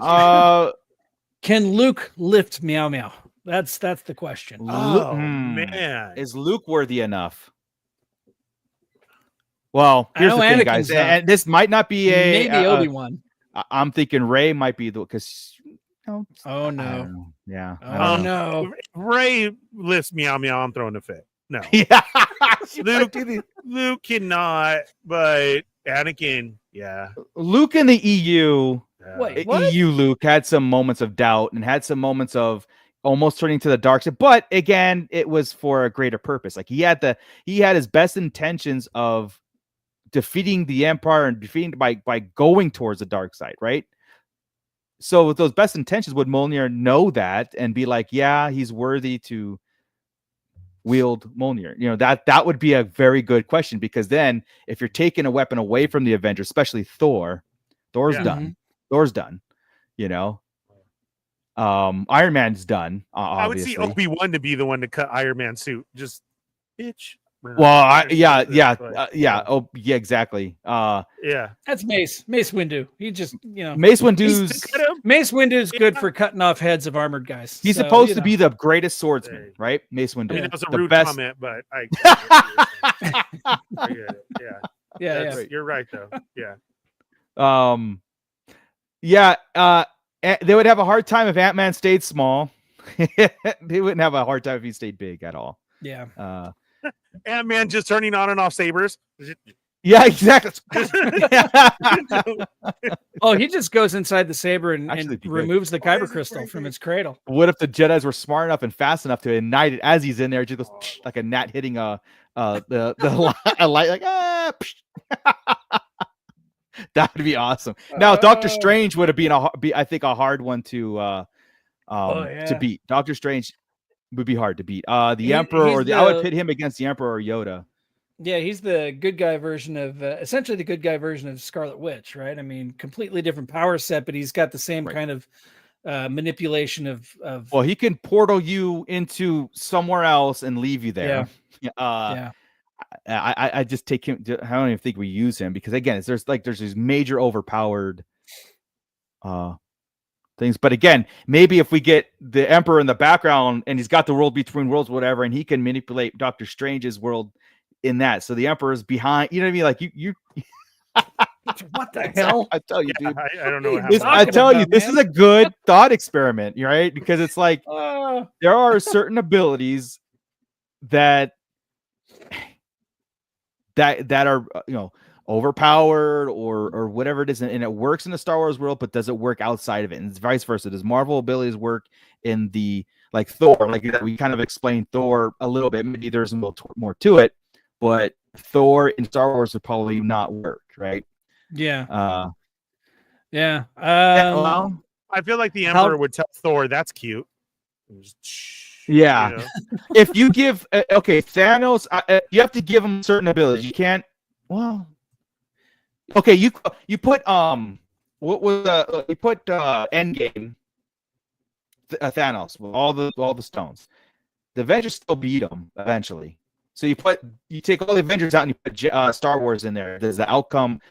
Can Luke lift meow meow? That's the question. Oh man, is Luke worthy enough? Well, here's the thing, guys, and this might not be maybe Obi-Wan. I'm thinking Rey might be because. Oh no! Yeah. Oh no! Rey lifts meow meow. I'm throwing a fit. No. Yeah. Luke cannot, but Anakin. Yeah. Luke in the EU. Wait, what? EU Luke had some moments of doubt and had some moments of almost turning to the dark side. But again, it was for a greater purpose. Like he had his best intentions of defeating the Empire and defeating by going towards the dark side, right? So with those best intentions, would Mjolnir know that and be like, yeah, he's worthy to wield Mjolnir? That would be a very good question, because then if you're taking a weapon away from the Avengers, especially Thor's done. Thor's done. Iron Man's done. Obviously. I would see Obi-Wan to be the one to cut Iron Man's suit. Just bitch. Well, Oh, yeah, exactly. Yeah, that's Mace Windu. He just, Mace Windu's good for cutting off heads of armored guys. He's supposed to be the greatest swordsman, right? Mace Windu. I mean, that was a rude comment, but I get it. Yeah. You're right, though. Yeah. They would have a hard time if Ant-Man stayed small. They wouldn't have a hard time if he stayed big at all. Yeah. Ant-Man just turning on and off sabers. Yeah, exactly. Oh, he just goes inside the saber and removes the kyber crystal from its cradle. What if the Jedis were smart enough and fast enough to ignite it as he's in there? It just goes like a gnat hitting a light, like that would be awesome. Now, Doctor Strange would have been I think a hard one to beat. Doctor Strange would be hard to beat. The Emperor, I would pit him against the Emperor or Yoda. Yeah, he's the good guy version of essentially the good guy version of Scarlet Witch, right? I mean, completely different power set, but he's got the same kind of manipulation of. Well, he can portal you into somewhere else and leave you there. Yeah. I just take him. I don't even think we use him because again, there's these major overpowered things. But again, maybe if we get the Emperor in the background and he's got the world between worlds, whatever, and he can manipulate Doctor Strange's world in that. So the Emperor's behind, you know what I mean? Like you what the hell? I tell you, dude. I don't know. I tell you, this is a good thought experiment, right? Because it's like there are certain abilities that are overpowered or whatever it is, and it works in the Star Wars world, but does it work outside of it? And vice versa. Does Marvel abilities work in the like Thor? Like we kind of explained Thor a little bit. Maybe there's more to it, but Thor in Star Wars would probably not work, right? Yeah. Yeah. Well, I feel like the Emperor would tell Thor, "That's cute." Yeah. You know? If you give Thanos, you have to give him certain abilities. You can't. Well, okay. You put what was you put Endgame Thanos with all the stones. The Avengers still beat him eventually. So you take all the Avengers out and you put Star Wars in there. Does the outcome,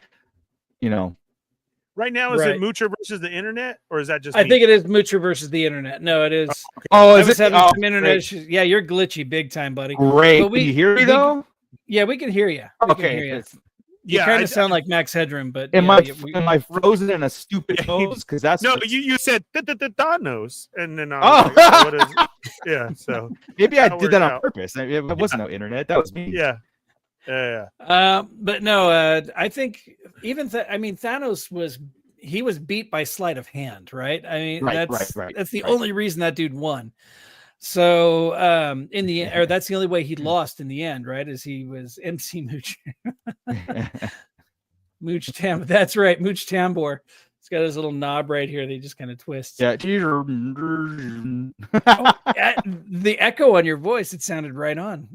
Right now, is it Moocher versus the internet, or is that just? I think it is Moocher versus the internet. No, it is. Oh, I was having some internet great. issues. Yeah, you're glitchy big time, buddy. Great. Can you hear me though? Yeah, we can hear you. We can hear you. You kind of sound like Max Headroom, but am I frozen in a stupid pose? Because that's you said Thanos, and then what is yeah. So maybe I did that on purpose. It wasn't no internet. That was me. Yeah. But no, I think even Thanos was beat by sleight of hand, right? I mean, that's the only reason that dude won. So that's the only way he lost in the end, right? Is he was MC Mooch. Mooch Tam. That's right, Mooch Tambor. It's got his little knob right here that he just kind of twists. Yeah. The echo on your voice, it sounded right on.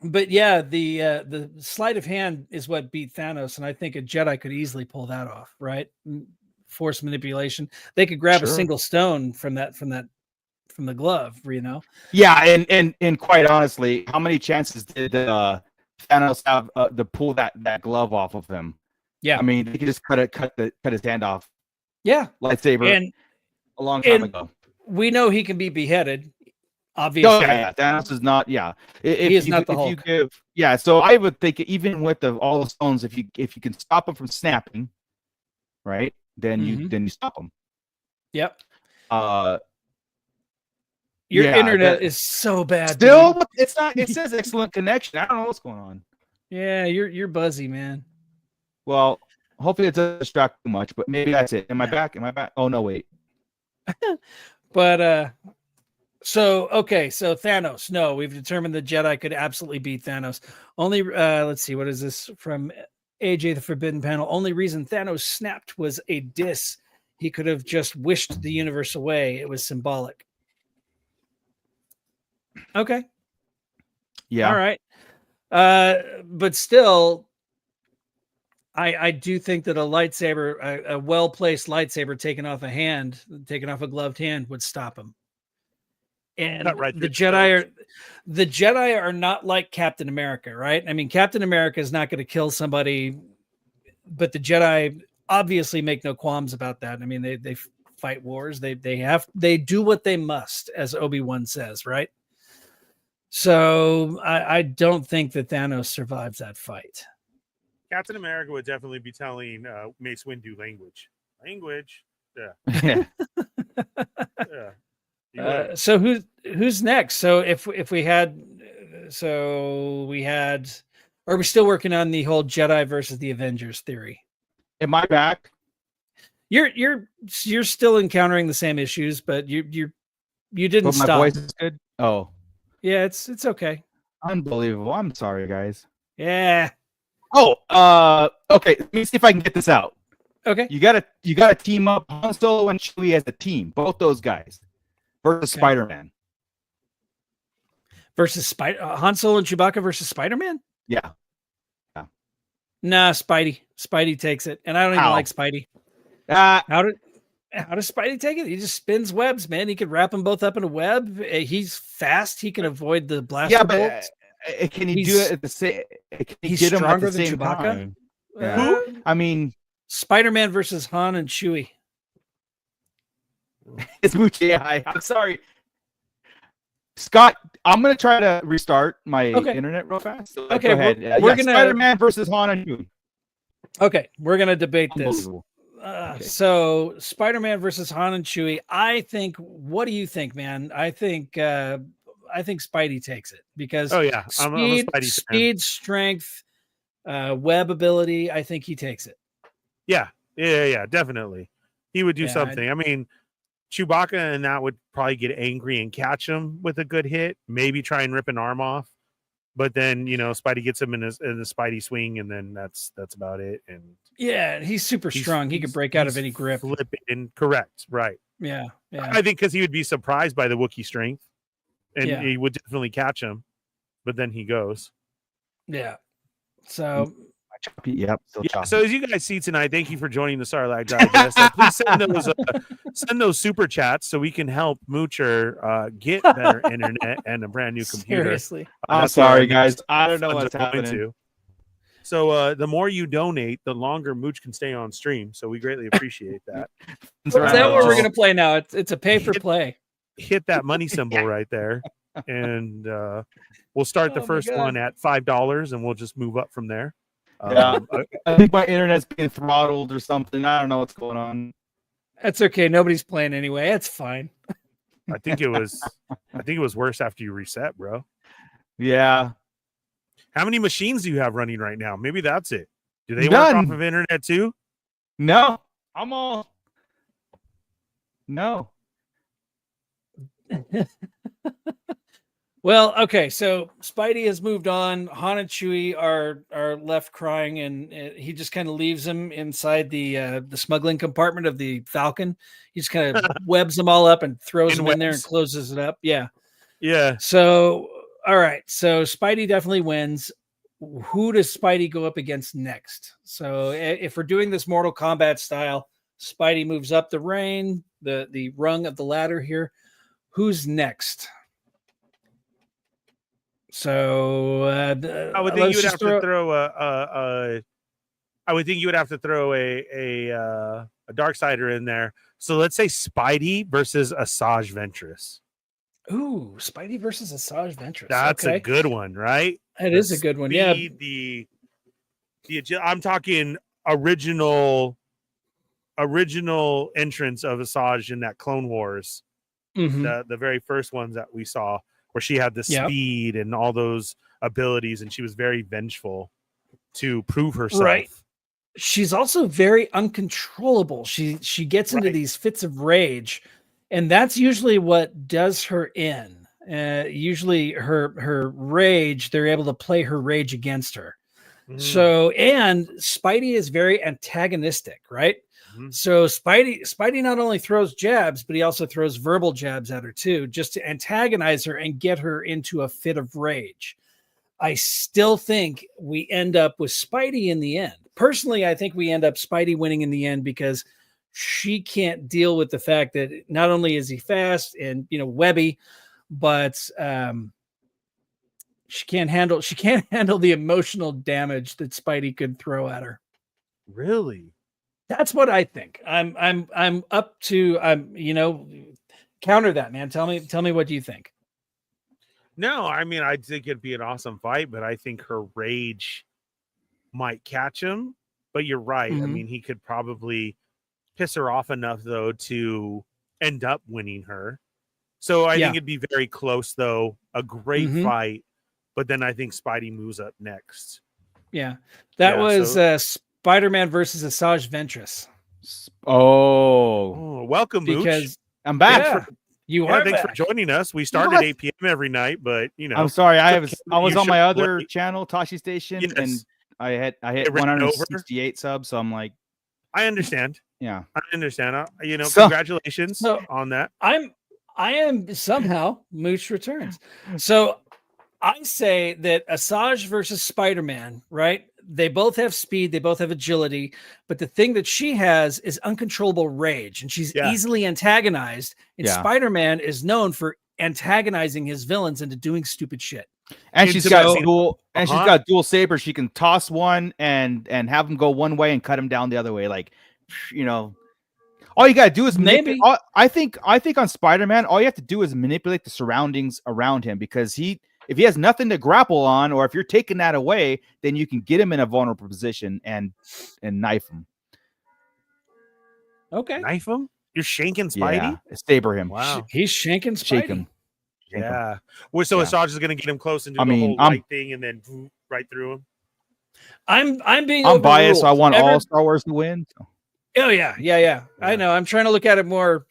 But yeah, the sleight of hand is what beat Thanos, and I think a Jedi could easily pull that off, right? Force manipulation. They could grab a single stone from the glove, Yeah, and quite honestly, how many chances did Thanos have to pull that glove off of him? Yeah, I mean, he could just cut his hand off. Yeah, lightsaber, and a long time ago. We know he can be beheaded. Obviously, Thanos is not. Yeah, he is not the Hulk. So I would think even with all the stones, if you can stop him from snapping, right, then you stop him. Yep. Your internet is so bad. Still, dude. It's not. It says excellent connection. I don't know what's going on. Yeah, you're buzzy, man. Well, hopefully it doesn't distract too much, but maybe that's it. Am I back? Oh no, wait. But so Thanos. No, we've determined the Jedi could absolutely beat Thanos. Only let's see, what is this from AJ the Forbidden Panel? Only reason Thanos snapped was a diss. He could have just wished the universe away. It was symbolic. Okay. Yeah. All right. But still, I do think that a lightsaber, a well-placed lightsaber taken off a gloved hand would stop him. And the Jedi are not like Captain America, right? I mean, Captain America is not going to kill somebody, but the Jedi obviously make no qualms about that. I mean, they fight wars. They do what they must, as Obi-Wan says, right? So I don't think that Thanos survives that fight. Captain America would definitely be telling Mace Windu language. Yeah. Yeah. So who's next? So if we had, are we still working on the whole Jedi versus the Avengers theory? Am I back? You're still encountering the same issues, but you didn't stop. My voice is good. Oh. Yeah, it's okay. Unbelievable. I'm sorry, guys. Yeah. Oh, okay. Let me see if I can get this out. Okay. You gotta team up Han Solo and Chewie as a team. Both those guys versus Spider-Man. Versus Han Solo and Chewbacca versus Spider-Man? Yeah. Nah, Spidey. Spidey takes it, and I don't even like Spidey. How does Spidey take it? He just spins webs, man. He could wrap them both up in a web. He's fast. He can avoid the blaster bolts. Can he do it at the same? He's stronger than Chewbacca. Time? Yeah. Who? I mean, Spider-Man versus Han and Chewie. It's Moochie. I'm sorry, Scott. I'm gonna try to restart my internet real fast. So okay, go ahead. We're gonna Spider-Man versus Han and Chewie. Okay, we're gonna debate this. So Spider-Man versus Han and Chewie. I think. What do you think, man? I think Spidey takes it because speed, strength, web ability. I think he takes it. Yeah, definitely. He would do something. I mean, Chewbacca and that would probably get angry and catch him with a good hit. Maybe try and rip an arm off. But then Spidey gets him in the Spidey swing, and then that's about it. And yeah, he's super strong. He could break out of any grip. Flipping correct, right? Yeah. I think because he would be surprised by the Wookiee strength, and he would definitely catch him. But then he goes. Yeah. So. Yep. So as you guys see tonight, thank you for joining the Sarlacc Digest. Please send those super chats so we can help Moocher get better internet and a brand new computer. Seriously, I'm sorry, guys. I don't know what's happening. So the more you donate, the longer Mooch can stay on stream. So we greatly appreciate that. Is that what we're gonna play now? It's a pay for play. Hit that money symbol right there, and we'll start the first one at $5, and we'll just move up from there. Yeah, I think my internet's being throttled or something. I don't know what's going on. That's okay. Nobody's playing anyway. It's fine. I think it was worse after you reset, bro. Yeah. How many machines do you have running right now? Maybe that's it. Do they work off of internet too? No. I'm all. No. Well, okay, so Spidey has moved on. Han and Chewie are left crying, and he just kind of leaves them inside the smuggling compartment of the Falcon. He just kind of webs them all up and throws them in there and closes it up. Yeah. So, all right. So Spidey definitely wins. Who does Spidey go up against next? So if we're doing this Mortal Kombat style, Spidey moves up the the rung of the ladder here. Who's next? So I would think you would have to throw I would think you would have to throw a Darksider in there. So let's say Spidey versus Asajj Ventress. Ooh, Spidey versus Asajj Ventress. That's a good one, right? It is a good one. Yeah. I'm talking original entrance of Asajj in that Clone Wars. Mm-hmm. The very first ones that we saw, where she had the speed and all those abilities, and she was very vengeful to prove herself. Right. She's also very uncontrollable. She gets into these fits of rage, and that's usually what does her in. Usually her rage, they're able to play her rage against her. So, and Spidey is very antagonistic, right? So Spidey not only throws jabs, but he also throws verbal jabs at her too, just to antagonize her and get her into a fit of rage. I still think we end up with Spidey in the end. Personally, I think we end up Spidey winning in the end because she can't deal with the fact that not only is he fast and webby, but she can't handle the emotional damage that Spidey could throw at her. Really? That's what I think. I'm up to counter that, man. Tell me what you think. No, I mean, I think it'd be an awesome fight, but I think her rage might catch him. But you're right. I mean, he could probably piss her off enough though to end up winning her. So I think it'd be very close though. A great fight, but then I think Spidey moves up next. Yeah, that was Spider-Man versus Asajj Ventress. Oh, welcome, because Mooch. I'm back. Yeah. Thanks for joining us. We start at 8 p.m. every night, but I'm sorry. I was on my other channel, Tashi Station, and I hit 168 subs. So I'm like, I understand. Yeah, I understand. Congratulations on that. I am somehow Mooch returns. So I say that Asajj versus Spider-Man, right? They both have speed, they both have agility, but the thing that she has is uncontrollable rage, and she's easily antagonized. And Spider-Man is known for antagonizing his villains into doing stupid shit. And she's got dual sabers. She can toss one and have them go one way and cut him down the other way. Like, all you gotta do is I think on Spider-Man, all you have to do is manipulate the surroundings around him, because if he has nothing to grapple on, or if you're taking that away, then you can get him in a vulnerable position and knife him. Okay. Knife him? You're shanking Spidey? Yeah, saber him. Wow. He's shanking Spidey. Shake him. Yeah. Well, so Asajj is going to get him close and do the whole light thing and then right through him. I'm biased, so I want all Star Wars to win. So. Oh, yeah. I know. I'm trying to look at it more,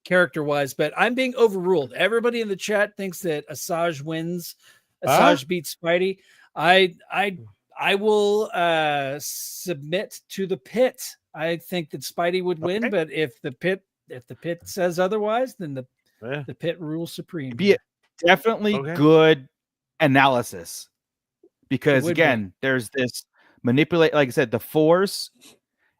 character-wise, but I'm being overruled. Everybody in the chat thinks that Asajj wins Asajj beats Spidey. I will submit to the pit. I think that Spidey would win, but if the pit says otherwise, then the pit rules supreme. Be definitely good analysis, because again, there's this manipulate, like I said, the Force,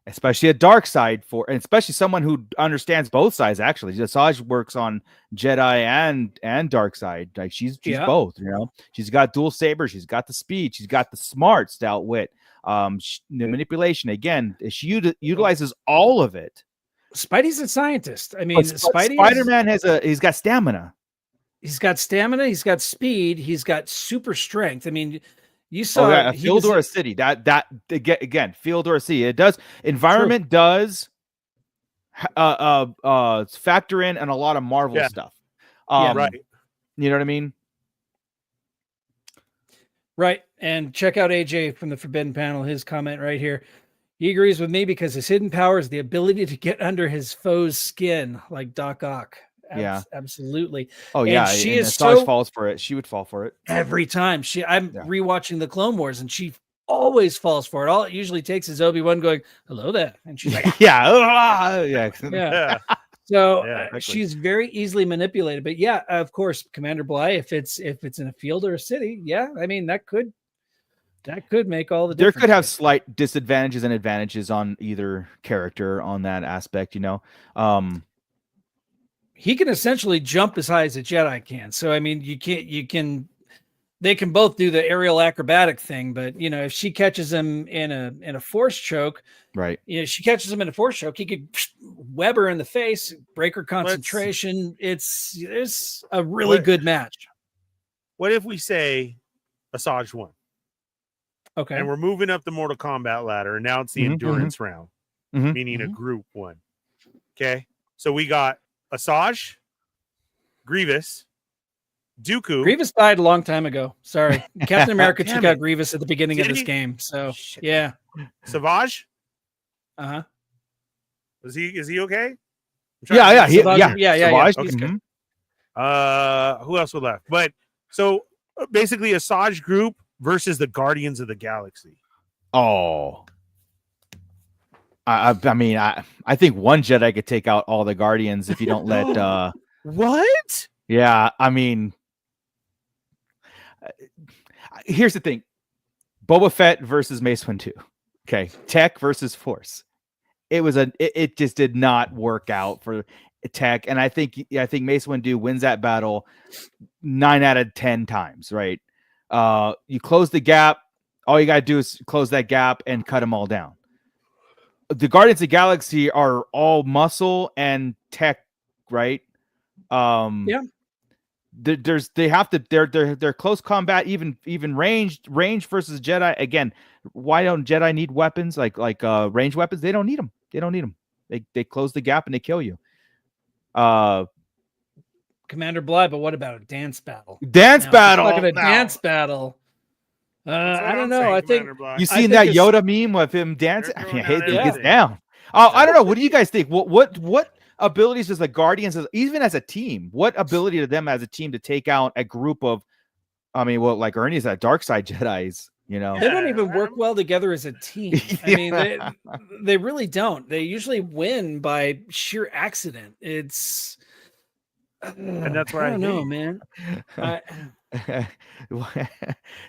especially a dark side and especially someone who understands both sides. Actually, Asajj works on Jedi and dark side. Like she's both. You know, she's got dual saber. She's got the speed. She's got the smarts to outwit. The manipulation. Again, she utilizes all of it. Spidey's a scientist. I mean, Spider-Man he's got stamina. He's got stamina. He's got speed. He's got super strength. I mean, you saw field or a city. That again, field or a city. It does environment does factor in a lot of Marvel stuff. Right. You know what I mean? Right. And check out AJ from the Forbidden Panel. His comment right here. He agrees with me because his hidden power is the ability to get under his foe's skin, like Doc Ock. Absolutely. Oh yeah, and she falls for it. She would fall for it every time. I'm rewatching the Clone Wars, and she always falls for it. All it usually takes is Obi-Wan going, "Hello there," and she's like, yeah. So she's very easily manipulated. But yeah, of course, Commander Bly. If it's in a field or a city, I mean that could make all the difference. There could have slight disadvantages and advantages on either character on that aspect, you know. He can essentially jump as high as a Jedi can. So I mean, they can both do the aerial acrobatic thing, but you know, if she catches him in a force choke, right? You know, she catches him in a force choke, he could web her in the face, break her concentration. It's a really good match. What if we say Asajj won? Okay. And we're moving up the Mortal Kombat ladder, and now it's the endurance round, meaning a group one. Okay. So we got Asajj, Grievous, Dooku. Grievous died a long time ago. Sorry. Captain America took out Grievous at the beginning of this game. So yeah. Savage? Uh-huh. Is he okay? Yeah. Savage? Okay. Who else was left? But so basically Asajj group versus the Guardians of the Galaxy. Oh. I mean, I think one Jedi could take out all the Guardians if you don't let what? Yeah, I mean, here's the thing. Boba Fett versus Mace Windu. Okay, Tech versus Force. It just did not work out for Tech, and I think Mace Windu wins that battle 9 out of 10 times, right? You close the gap. All you gotta do is close that gap and cut them all down. The Guardians of the Galaxy are all muscle and tech, right? Yeah. They're close combat, even range versus Jedi. Again, why don't Jedi need weapons like range weapons? They don't need them. They close the gap and they kill you. Commander Bly, but what about a dance battle? Dance battle. I don't know. I think you seen that Yoda meme of him dancing. He gets down. Oh, I don't know. What do you guys think? What abilities does the Guardians, even as a team, what ability to them as a team to take out a group of, like Ernie's that dark side Jedis, you know? They don't even work well together as a team. I mean, they really don't. They usually win by sheer accident. It's and that's why I don't know, man.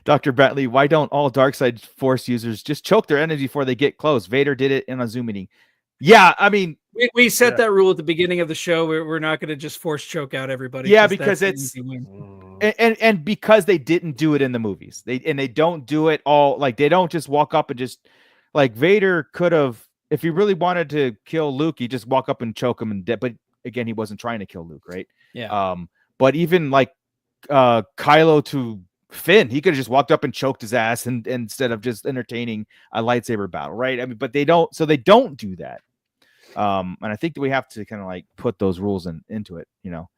Dr. Bentley, why don't all dark side Force users just choke their energy before they get close? Vader did it in a Zoom meeting. Yeah, I mean, we set that rule at the beginning of the show. We're not going to just force choke out everybody. Yeah, because it's and because they didn't do it in the movies. They don't do it all, like they don't just walk up and just, like, Vader could have, if he really wanted to kill Luke, he just walk up and choke him and dead. But again, he wasn't trying to kill Luke, right? Yeah. But even like Kylo to Finn, he could have just walked up and choked his ass and instead of just entertaining a lightsaber battle, right? I mean, but they don't do that. And I think that we have to kind of like put those rules into it, you know.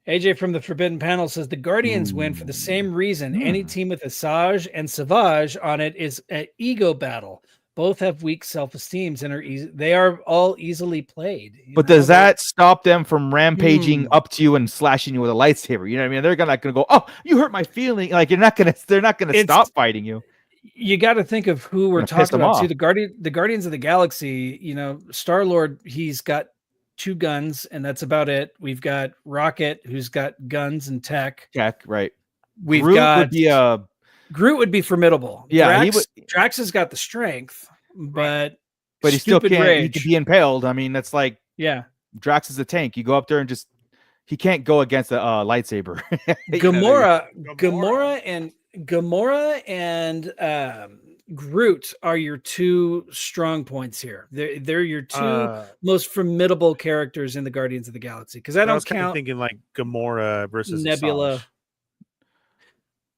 AJ from the Forbidden Panel says the Guardians win for the same reason. Any team with Asajj and Savage on it is an ego battle. both have weak self-esteems and they are all easily played. But does that stop them from rampaging up to you and slashing you with a lightsaber? You know what I mean? They're not gonna go, oh, you hurt my feeling. Like they're not gonna stop fighting you. You got to think of who we're talking about too. The Guardians of the Galaxy, you know, Star-Lord, he's got 2 guns and that's about it. We've got Rocket, who's got guns and tech. Right. We've Groot got Groot would be formidable. Yeah, Drax has got the strength, but he still can't. He could be impaled. I mean, that's like Drax is a tank. You go up there and he can't go against a lightsaber. Gamora and Groot are your 2 strong points here. They're your 2 most formidable characters in the Guardians of the Galaxy. Because I was thinking like Gamora versus Nebula. Asajj.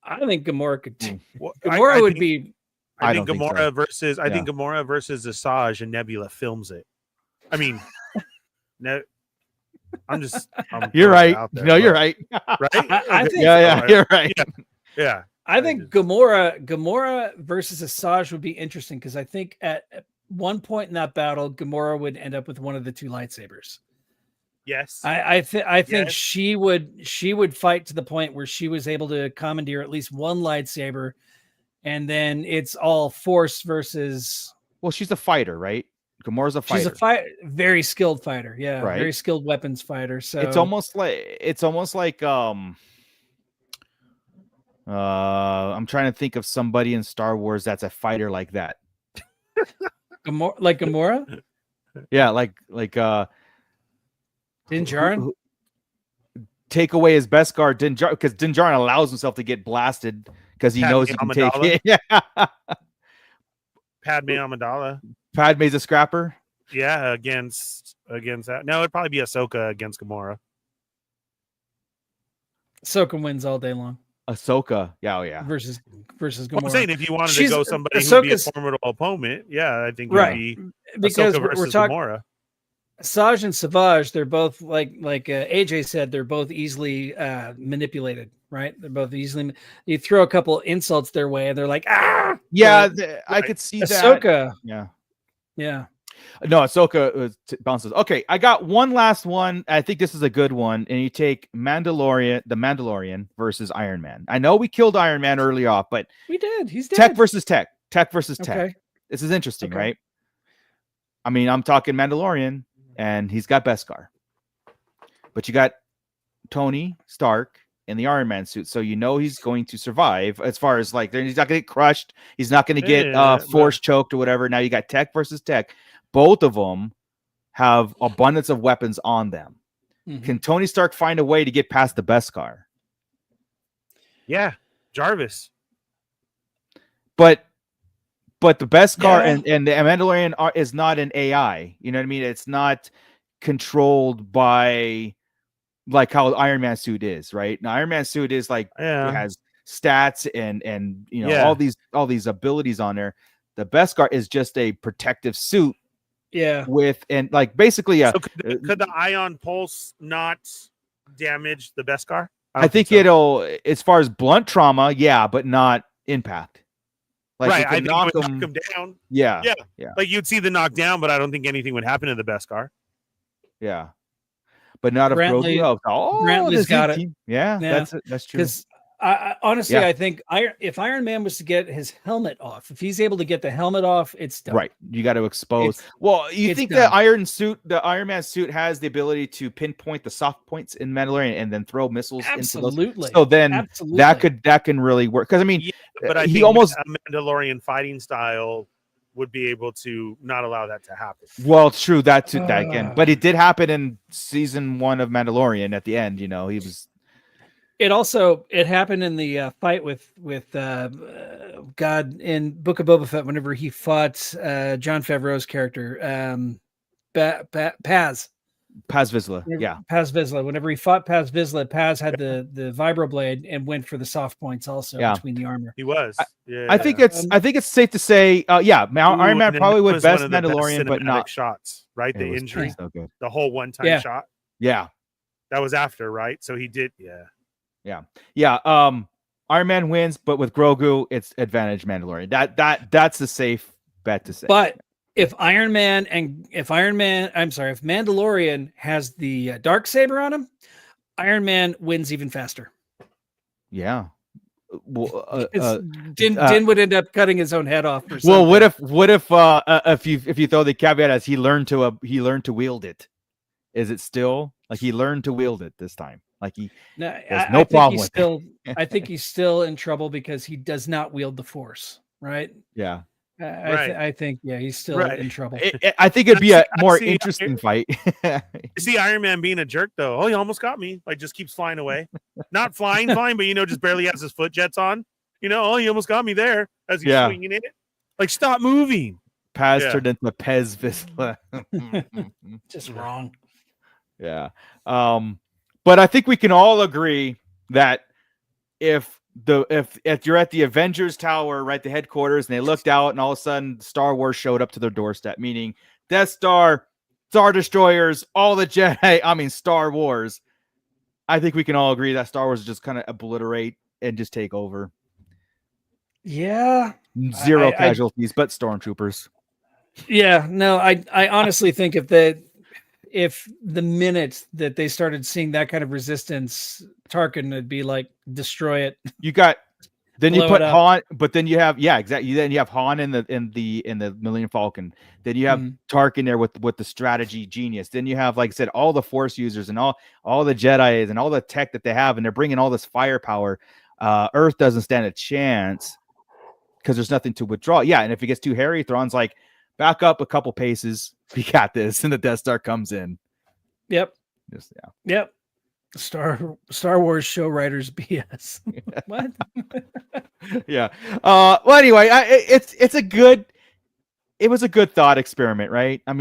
I think Gamora could. Gamora would be. I think Gamora versus. I think Gamora versus Asajj and Nebula films it. I mean, you're right. No, you're right. Right? I think. You're right. Yeah. I think Gamora versus Asajj would be interesting because I think at one point in that battle, Gamora would end up with one of the 2 lightsabers. Yes, I think she would fight to the point where she was able to commandeer at least one lightsaber, and then it's all Force versus. Well, she's a fighter, right? Gamora's a fighter. She's a very skilled fighter. Yeah, right? Very skilled weapons fighter. So it's almost like I'm trying to think of somebody in Star Wars that's a fighter like that. Gamora? Yeah, like Din Djarin? Take away his Beskar, because Din Djarin allows himself to get blasted because he knows he can take it. Yeah. Padme Amidala. Padme's a scrapper. Yeah, against that. No, it'd probably be Ahsoka against Gamora. Ahsoka wins all day long. Ahsoka, yeah. Versus Gamora. Well, I'm saying if you wanted to go somebody who'd be a formidable opponent, I think it would be because Ahsoka versus Gamora. Asajj and Savage, they're both like AJ said, they're both easily manipulated, right? They're both easily. You throw a couple insults their way, and they're like, ah. Yeah, I could see Ahsoka. That. Yeah. No, Ahsoka bounces. Okay, I got one last one. I think this is a good one. And you take the Mandalorian versus Iron Man. I know we killed Iron Man early off, but we did. He's dead. Tech versus tech. Tech versus tech. This is interesting, right? I mean, I'm talking Mandalorian, and he's got Beskar. But you got Tony Stark in the Iron Man suit, so you know he's going to survive. As far as like, he's not going to get crushed. He's not going to get force choked or whatever. Now you got tech versus tech. Both of them have abundance of weapons on them. Mm-hmm. Can Tony Stark find a way to get past the Beskar? Yeah, Jarvis. But the Beskar and the Mandalorian is not an AI. You know what I mean? It's not controlled by like how Iron Man suit is, right? Now Iron Man suit is like it has stats and you know all these abilities on there. The Beskar is just a protective suit. Yeah. With and like basically So could the ion pulse not damage the Beskar? I think so. It'll, as far as blunt trauma, but not impact. Like right, I think it would knock him down. Yeah. Like you'd see the knockdown, but I don't think anything would happen to the Beskar. Yeah. But not if Grogu. Brantley's got it. Yeah, that's true. Because honestly, I think if Iron Man was to get his helmet off, if he's able to get the helmet off, it's done. Right. You got to expose. You think the Iron Man suit has the ability to pinpoint the soft points in Mandalorian and then throw missiles into those? So then that can really work. Because I mean, but I think almost a Mandalorian fighting style would be able to not allow that to happen. Well, true that again, but it did happen in season 1 of Mandalorian at the end. You know, he was. It happened in the fight with God in Book of Boba Fett whenever he fought Jon Favreau's character Paz Vizsla. Paz Vizsla. Whenever he fought Paz Vizsla, Paz had the vibroblade and went for the soft points also between the armor. He was. I think it's safe to say Iron Man probably would best Mandalorian, but not shots, right? The injury, so good. The whole one-time shot. Yeah. That was after, right? So he did, Iron Man wins, but with Grogu, it's advantage Mandalorian. That's the safe bad to say. But if Mandalorian has the Darksaber on him, Iron Man wins even faster. Yeah. Well, Din would end up cutting his own head off. Or well, something. what if you throw the caveat as he learned to wield it? Is it still like he learned to wield it this time? Like there's no problem with it. I think he's still in trouble because he does not wield the Force, right? Yeah. I think he's still in trouble. I think it'd be a more interesting fight. See Iron Man being a jerk though. Oh, he almost got me. Like just keeps flying away. Not flying, but just barely has his foot jets on. Oh, he almost got me there as he's swinging it. Like stop moving. Paz turned into Pez Vizsla. Just wrong. Yeah. But I think we can all agree that if you're at the Avengers Tower, right, the headquarters, and they looked out and all of a sudden Star Wars showed up to their doorstep, meaning Death Star, Star Destroyers, all the Jedi, Star Wars. I think we can all agree that Star Wars just kind of obliterate and just take over. Yeah. Zero casualties, but stormtroopers. Yeah, no, I honestly think if the minute that they started seeing that kind of resistance, Tarkin would be like, destroy it. Then you put Han, but then you have exactly. Then you have Han in the Millennium Falcon. Then you have Tarkin there with the strategy genius. Then you have, like I said, all the Force users and all the Jedi's and all the tech that they have, and they're bringing all this firepower. Earth doesn't stand a chance because there's nothing to withdraw. Yeah, and if it gets too hairy, Thrawn's like, back up a couple paces. We got this, and the Death Star comes in. Yep. Yep. Star Wars show writers BS. What? Yeah. Well, anyway, it was a good thought experiment, right? I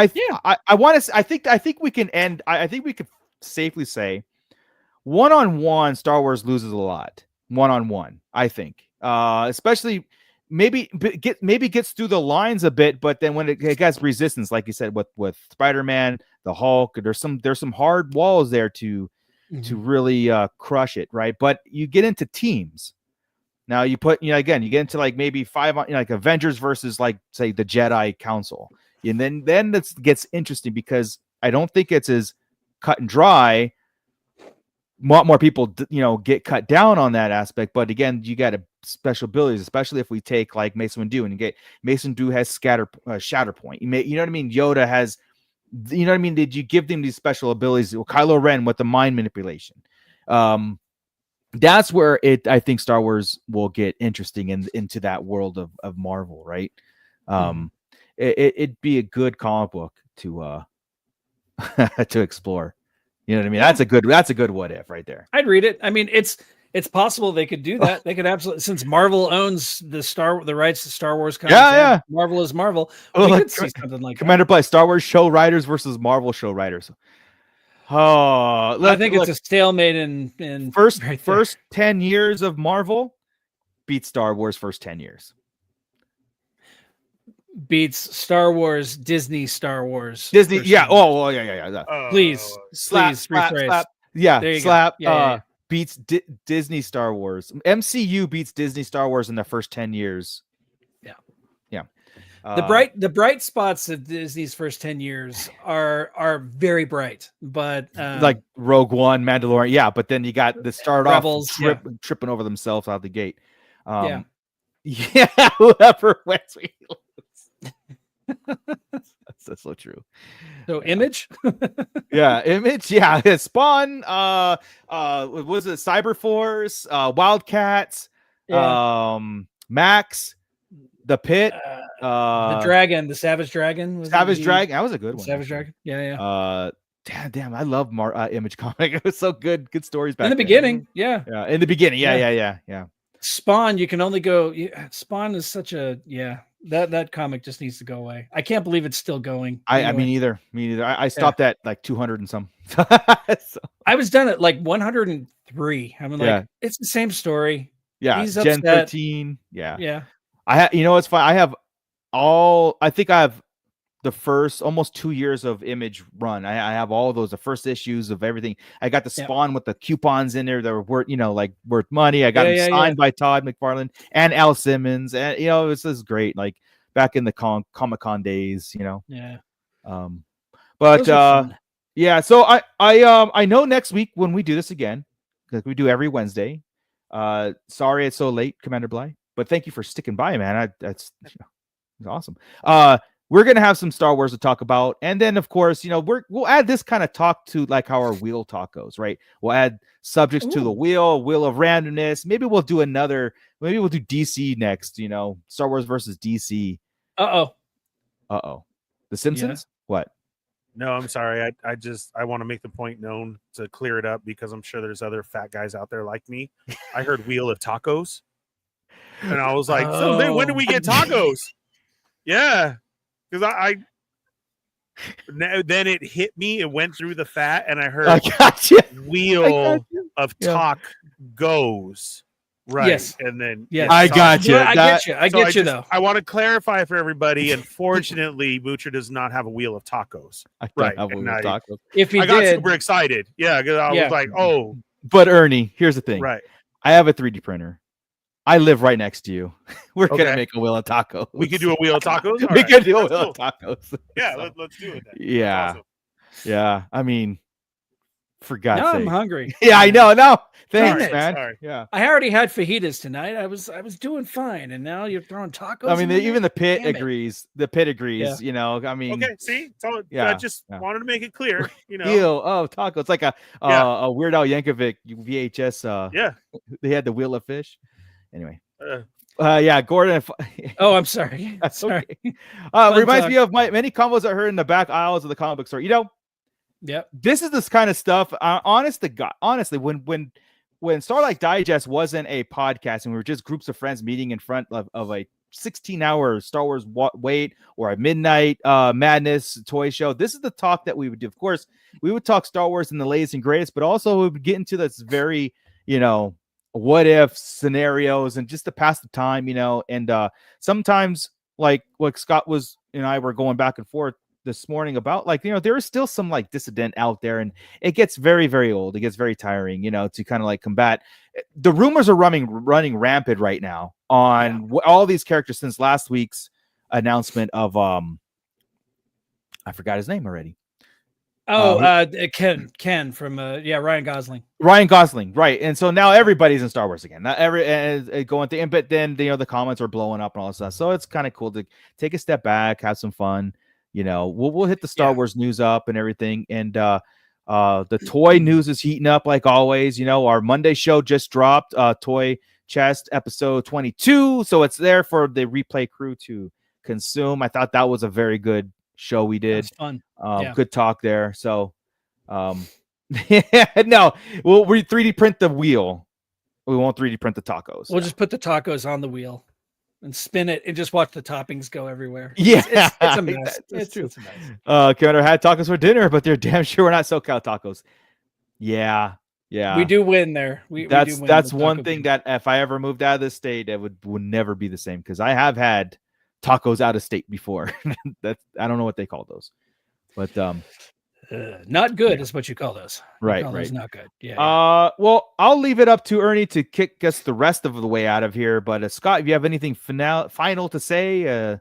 think we can end. I think we could safely say, one-on-one, Star Wars loses a lot. One-on-one, I think, especially. Maybe gets through the lines a bit, but then when it gets resistance, like you said, with Spider-Man, the Hulk, there's some hard walls there to really crush it, right? But you get into teams. Now you put, again, you get into like maybe 5, like Avengers versus like say the Jedi Council, and then that gets interesting because I don't think it's as cut and dry. More people, get cut down on that aspect, but again, you got special abilities, especially if we take like Mace Windu, and you get Mace Windu has Shatterpoint. You know what I mean? Yoda has, you know what I mean? Did you give them these special abilities? Well, Kylo Ren with the mind manipulation. That's where I think Star Wars will get interesting into that world of Marvel, right? It'd be a good comic book to to explore. You know what I mean? That's a good what if right there. I'd read it. It's possible they could do that. They could absolutely, since Marvel owns the rights to Star Wars content. Yeah. Marvel is Marvel. We could see something like Commander Play, Star Wars show writers versus Marvel show writers. Oh, I think it's a stalemate in first 10 years of Marvel beats Star Wars first 10 years. Beats Star Wars, Disney Star Wars. Disney, yeah. Oh, yeah. Please rephrase. Slap. Yeah, there you slap. Go. Yeah. Beats Disney Star Wars. MCU beats Disney Star Wars in the first 10 years. Yeah. The bright spots of Disney's first 10 years are very bright, but like Rogue One, Mandalorian, yeah. But then you got the start Rebels, off tripping over themselves out the gate. Whoever wins, we lose. That's so true. So Image, Image, Spawn. Was it Cyberforce? Wildcats. Max. The Pit. the Dragon, the Savage Dragon. Dragon. That was a good one. Savage Dragon. Yeah. Damn! I love Image comic. It was so good. Good stories back in the beginning. Yeah. In the beginning. Yeah. Spawn. You can only go. Spawn is such a That comic just needs to go away. I can't believe it's still going. I mean, either me neither. I stopped at like 200 and some. So. I was done at like 103. It's the same story. Yeah, he's Gen upset. 13. Yeah. Yeah. It's fine. I think I have the first almost 2 years of Image run. I have all those, the first issues of everything. I got the Spawn with the coupons in there that were worth, like worth money. I got them signed by Todd McFarlane and Al Simmons, and this is great. Like back in the Comic-Con days, Yeah. But yeah. So I know next week when we do this again, because we do every Wednesday. Sorry it's so late, Commander Bly, but thank you for sticking by, man. That's awesome. We're gonna have some Star Wars to talk about, and then of course, we'll add this kind of talk to like how our wheel talk goes, right? We'll add subjects to the wheel of randomness. Maybe we'll do DC next. Star Wars versus DC. The Simpsons. What? No, I'm sorry. I want to make the point known to clear it up because I'm sure there's other fat guys out there like me. I heard Wheel of Tacos, and I was like, so when do we get tacos? Yeah. Because then it hit me. It went through the fat, and I heard Wheel of Tacos. Right. Yes. And then I got you. I get you though. I want to clarify for everybody. Unfortunately, Moocher does not have a Wheel of Tacos. Right. Tacos. If I got super excited. Yeah, because I was like, oh. But Ernie, here's the thing. Right. I have a 3D printer. I live right next to you. We're gonna make a Wheel of Tacos. We could do a Wheel of Tacos. We could do a Wheel of Tacos. Yeah, let's do it then. Yeah, awesome. Yeah. I mean, for God's sake, I'm hungry. Yeah, I know. No, thanks, man. Sorry. Yeah, I already had fajitas tonight. I was doing fine, and now you're throwing tacos. I mean, even the pit agrees. The pit agrees. Yeah. I mean, okay. See, I just wanted to make it clear. Taco. It's like a Weird Al Yankovic VHS. Yeah, they had the Wheel of Fish. Anyway. Gordon. Oh, I'm sorry. Sorry. Reminds me of many combos I heard in the back aisles of the comic book store. Yep. This is this kind of stuff. Honestly, when Starlight Digest wasn't a podcast and we were just groups of friends meeting in front of a 16-hour Star Wars wait or a midnight madness toy show, this is the talk that we would do. Of course, we would talk Star Wars and the latest and greatest, but also we would get into this very, what if scenarios and just to pass the time, and sometimes like what Scott and I were going back and forth this morning about, like, there is still some like dissident out there, and it gets very, very old. It gets very tiring, to kind of like combat. The rumors are running rampant right now on all these characters since last week's announcement of I forgot his name already. Ken from Ryan Gosling. Ryan Gosling, right? And so now everybody's in Star Wars again. Not going through, but then the comments are blowing up and all that stuff. So it's kind of cool to take a step back, have some fun. We'll hit the Star Wars news up and everything, and the toy news is heating up like always. Our Monday show just dropped, Toy Chest episode 22, so it's there for the replay crew to consume. I thought that was a very good show we did. Fun. Good talk there. So no, we'll 3D print the wheel. We won't 3D print the tacos. We'll just put the tacos on the wheel and spin it and just watch the toppings go everywhere. Yeah, it's a mess. It's true. It's a mess. Commander had tacos for dinner, but they're damn sure we're not SoCal tacos. Yeah. We do win there. That's one thing that if I ever moved out of this state, it would never be the same, because I have had tacos out of state before. I don't know what they call those, but not good is what you call those. Right. Those not good. Yeah. Well, I'll leave it up to Ernie to kick us the rest of the way out of here. But Scott, if you have anything final to say,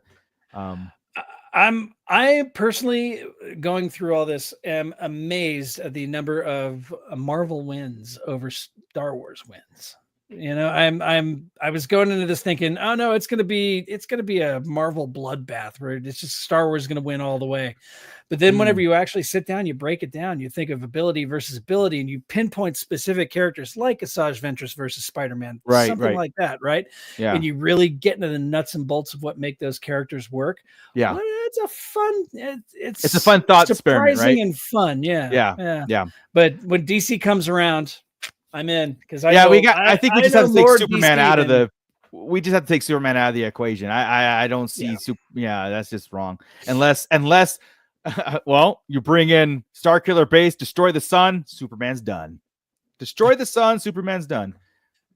I personally, going through all this, am amazed at the number of Marvel wins over Star Wars wins. I was going into this thinking, oh no, it's gonna be a Marvel bloodbath where it's just Star Wars is gonna win all the way. But then whenever you actually sit down, you break it down, you think of ability versus ability, and you pinpoint specific characters like Asajj Ventress versus Spider-Man, something like that, right? Yeah. And you really get into the nuts and bolts of what make those characters work. Yeah. Well, it's a fun, it's a fun thought experiment, right? And fun, yeah. But when DC comes around, I'm in, because I think we just have to take Superman out of the. We just have to take Superman out of the equation. I don't see that's just wrong. Unless well, you bring in Starkiller Base, destroy the sun, Superman's done. Destroy the sun, Superman's done.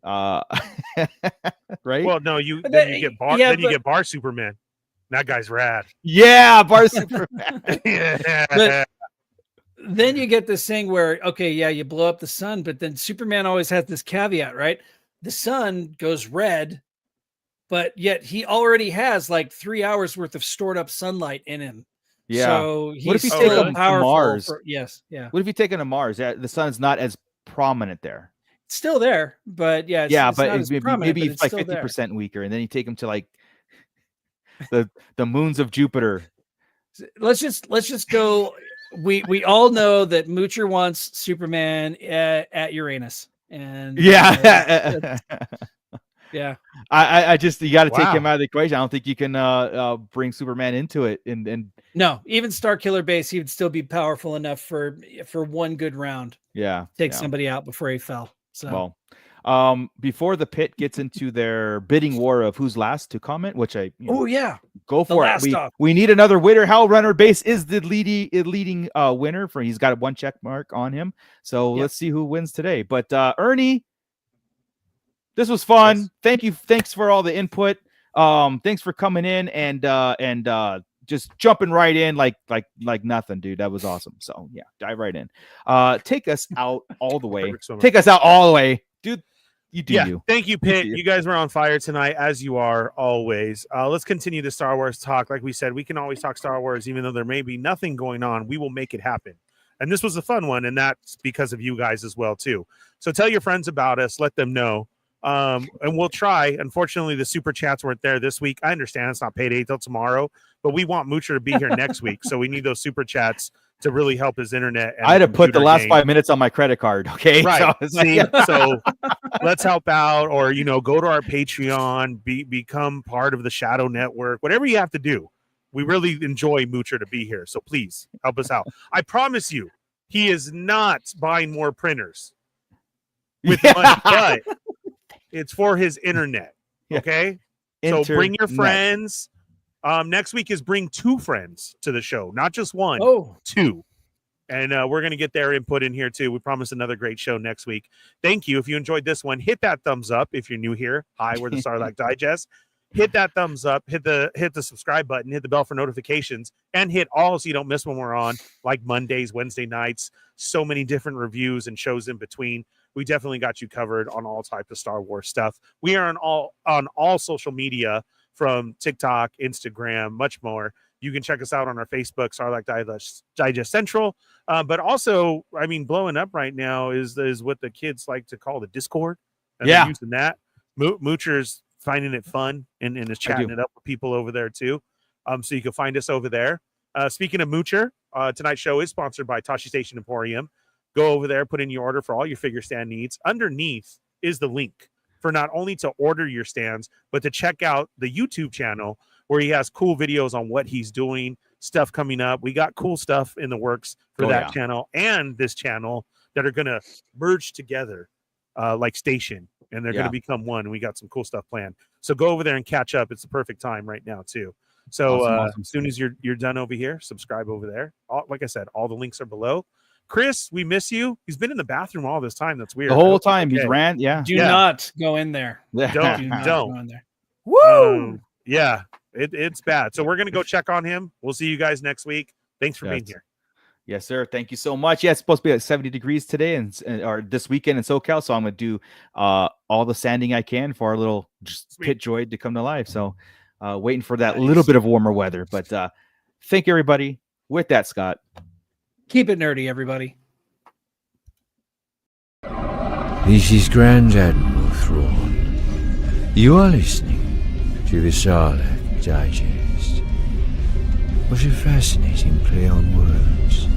Right? Well, no, you get Bar Superman. That guy's rad. Yeah, Bar Superman. Yeah. But then you get this thing where, okay, yeah, you blow up the sun, but then Superman always has this caveat, right? The sun goes red, but yet he already has like 3 hours worth of stored up sunlight in him. Yeah. So What if he's you take still him to powerful. Mars? Yes. Yeah. What if you take him to Mars? The sun's not as prominent there. It's still there, but yeah, Yeah, it's but not as maybe prominent, but it's it's like still there. 50% weaker, and then you take him to like the moons of Jupiter. Let's just go. We all know that Moocher wants Superman at Uranus, and Yeah. yeah. I just, you got to take him Wow. out of the equation. I don't think you can bring Superman into it. And No, even Star Killer Base, he would still be powerful enough for one good round. yeah, Take yeah. somebody out before he fell. So Well, before the pit gets into their bidding war of who's last to comment, which yeah, go The for it. last off. We need another winner. Hell Runner Base is the leading winner. He's got a 1 check mark on him. So Yep. let's see who wins today. But Ernie, this was fun. Yes. Thank you. Thanks for all the input. Thanks for coming in and just jumping right in like nothing, dude. That was awesome. So yeah, dive right in. Take us out all the way. Perfect so much. Take us out all the way, dude. You do Yeah, you. thank you, Pitt. you. You guys were on fire tonight, as you are always. Let's continue the Star Wars talk. Like we said, we can always talk Star Wars, even though there may be nothing going on. We will make it happen. And this was a fun one, and that's because of you guys as well, too. So tell your friends about us. Let them know. And we'll try. Unfortunately, the super chats weren't there this week. I understand it's not payday till tomorrow, but we want Moocher to be here next week. So we need those super chats to really help his internet. And I had to put the last game. 5 minutes on my credit card. Okay. Right. So, it's like- See, so let's help out, or go to our Patreon, become part of the Shadow Network, whatever you have to do. We really enjoy Moocher to be here. So please help us out. I promise you, he is not buying more printers with money, but it's for his internet. Yeah. Okay. So bring your Internet. friends. Next week is bring 2 friends to the show, not just 1. Oh, 2. And we're going to get their input in here too. We promise another great show next week. Thank you. If you enjoyed this one, hit that thumbs up. If you're new here, hi, we're the Sarlacc Digest. Hit that thumbs up, hit the subscribe button, hit the bell for notifications, and hit all so you don't miss when we're on, like Mondays, Wednesday nights, so many different reviews and shows in between. We definitely got you covered on all types of Star Wars stuff. We are on all social media, from TikTok, Instagram, much more. You can check us out on our Facebook, Sarlacc Digest Central. But also, I mean, blowing up right now is what the kids like to call the Discord. And Yeah. they're using that. Moocher's finding it fun and is chatting it up with people over there too. So you can find us over there. Speaking of Moocher, tonight's show is sponsored by Tashi Station Emporium. Go over there, put in your order for all your figure stand needs. Underneath is the link for not only to order your stands, but to check out the YouTube channel where he has cool videos on what he's doing, stuff coming up. We got cool stuff in the works for that channel and this channel that are going to merge together like Station, and they're going to become one. And we got some cool stuff planned. So go over there and catch up. It's the perfect time right now too. So Awesome. as soon as you're done over here, subscribe over there. Like I said, all the links are below. Chris, we miss you. He's been in the bathroom all this time. That's weird. The whole time he's ran. Yeah. do not go in there. Don't. Do not Don't. go in there. Woo! Yeah, it's bad. So we're going to go check on him. We'll see you guys next week. Thanks for being here. Yes, sir. Thank you so much. Yeah, it's supposed to be like 70 degrees today or this weekend in SoCal. So I'm going to do all the sanding I can for our little pit droid to come to life. So waiting for that little bit of warmer weather. But thank you, everybody. With that, Scott. Keep it nerdy, everybody. This is Grand Admiral Thrawn. You are listening to the Sarlacc Digest. What a fascinating play on words.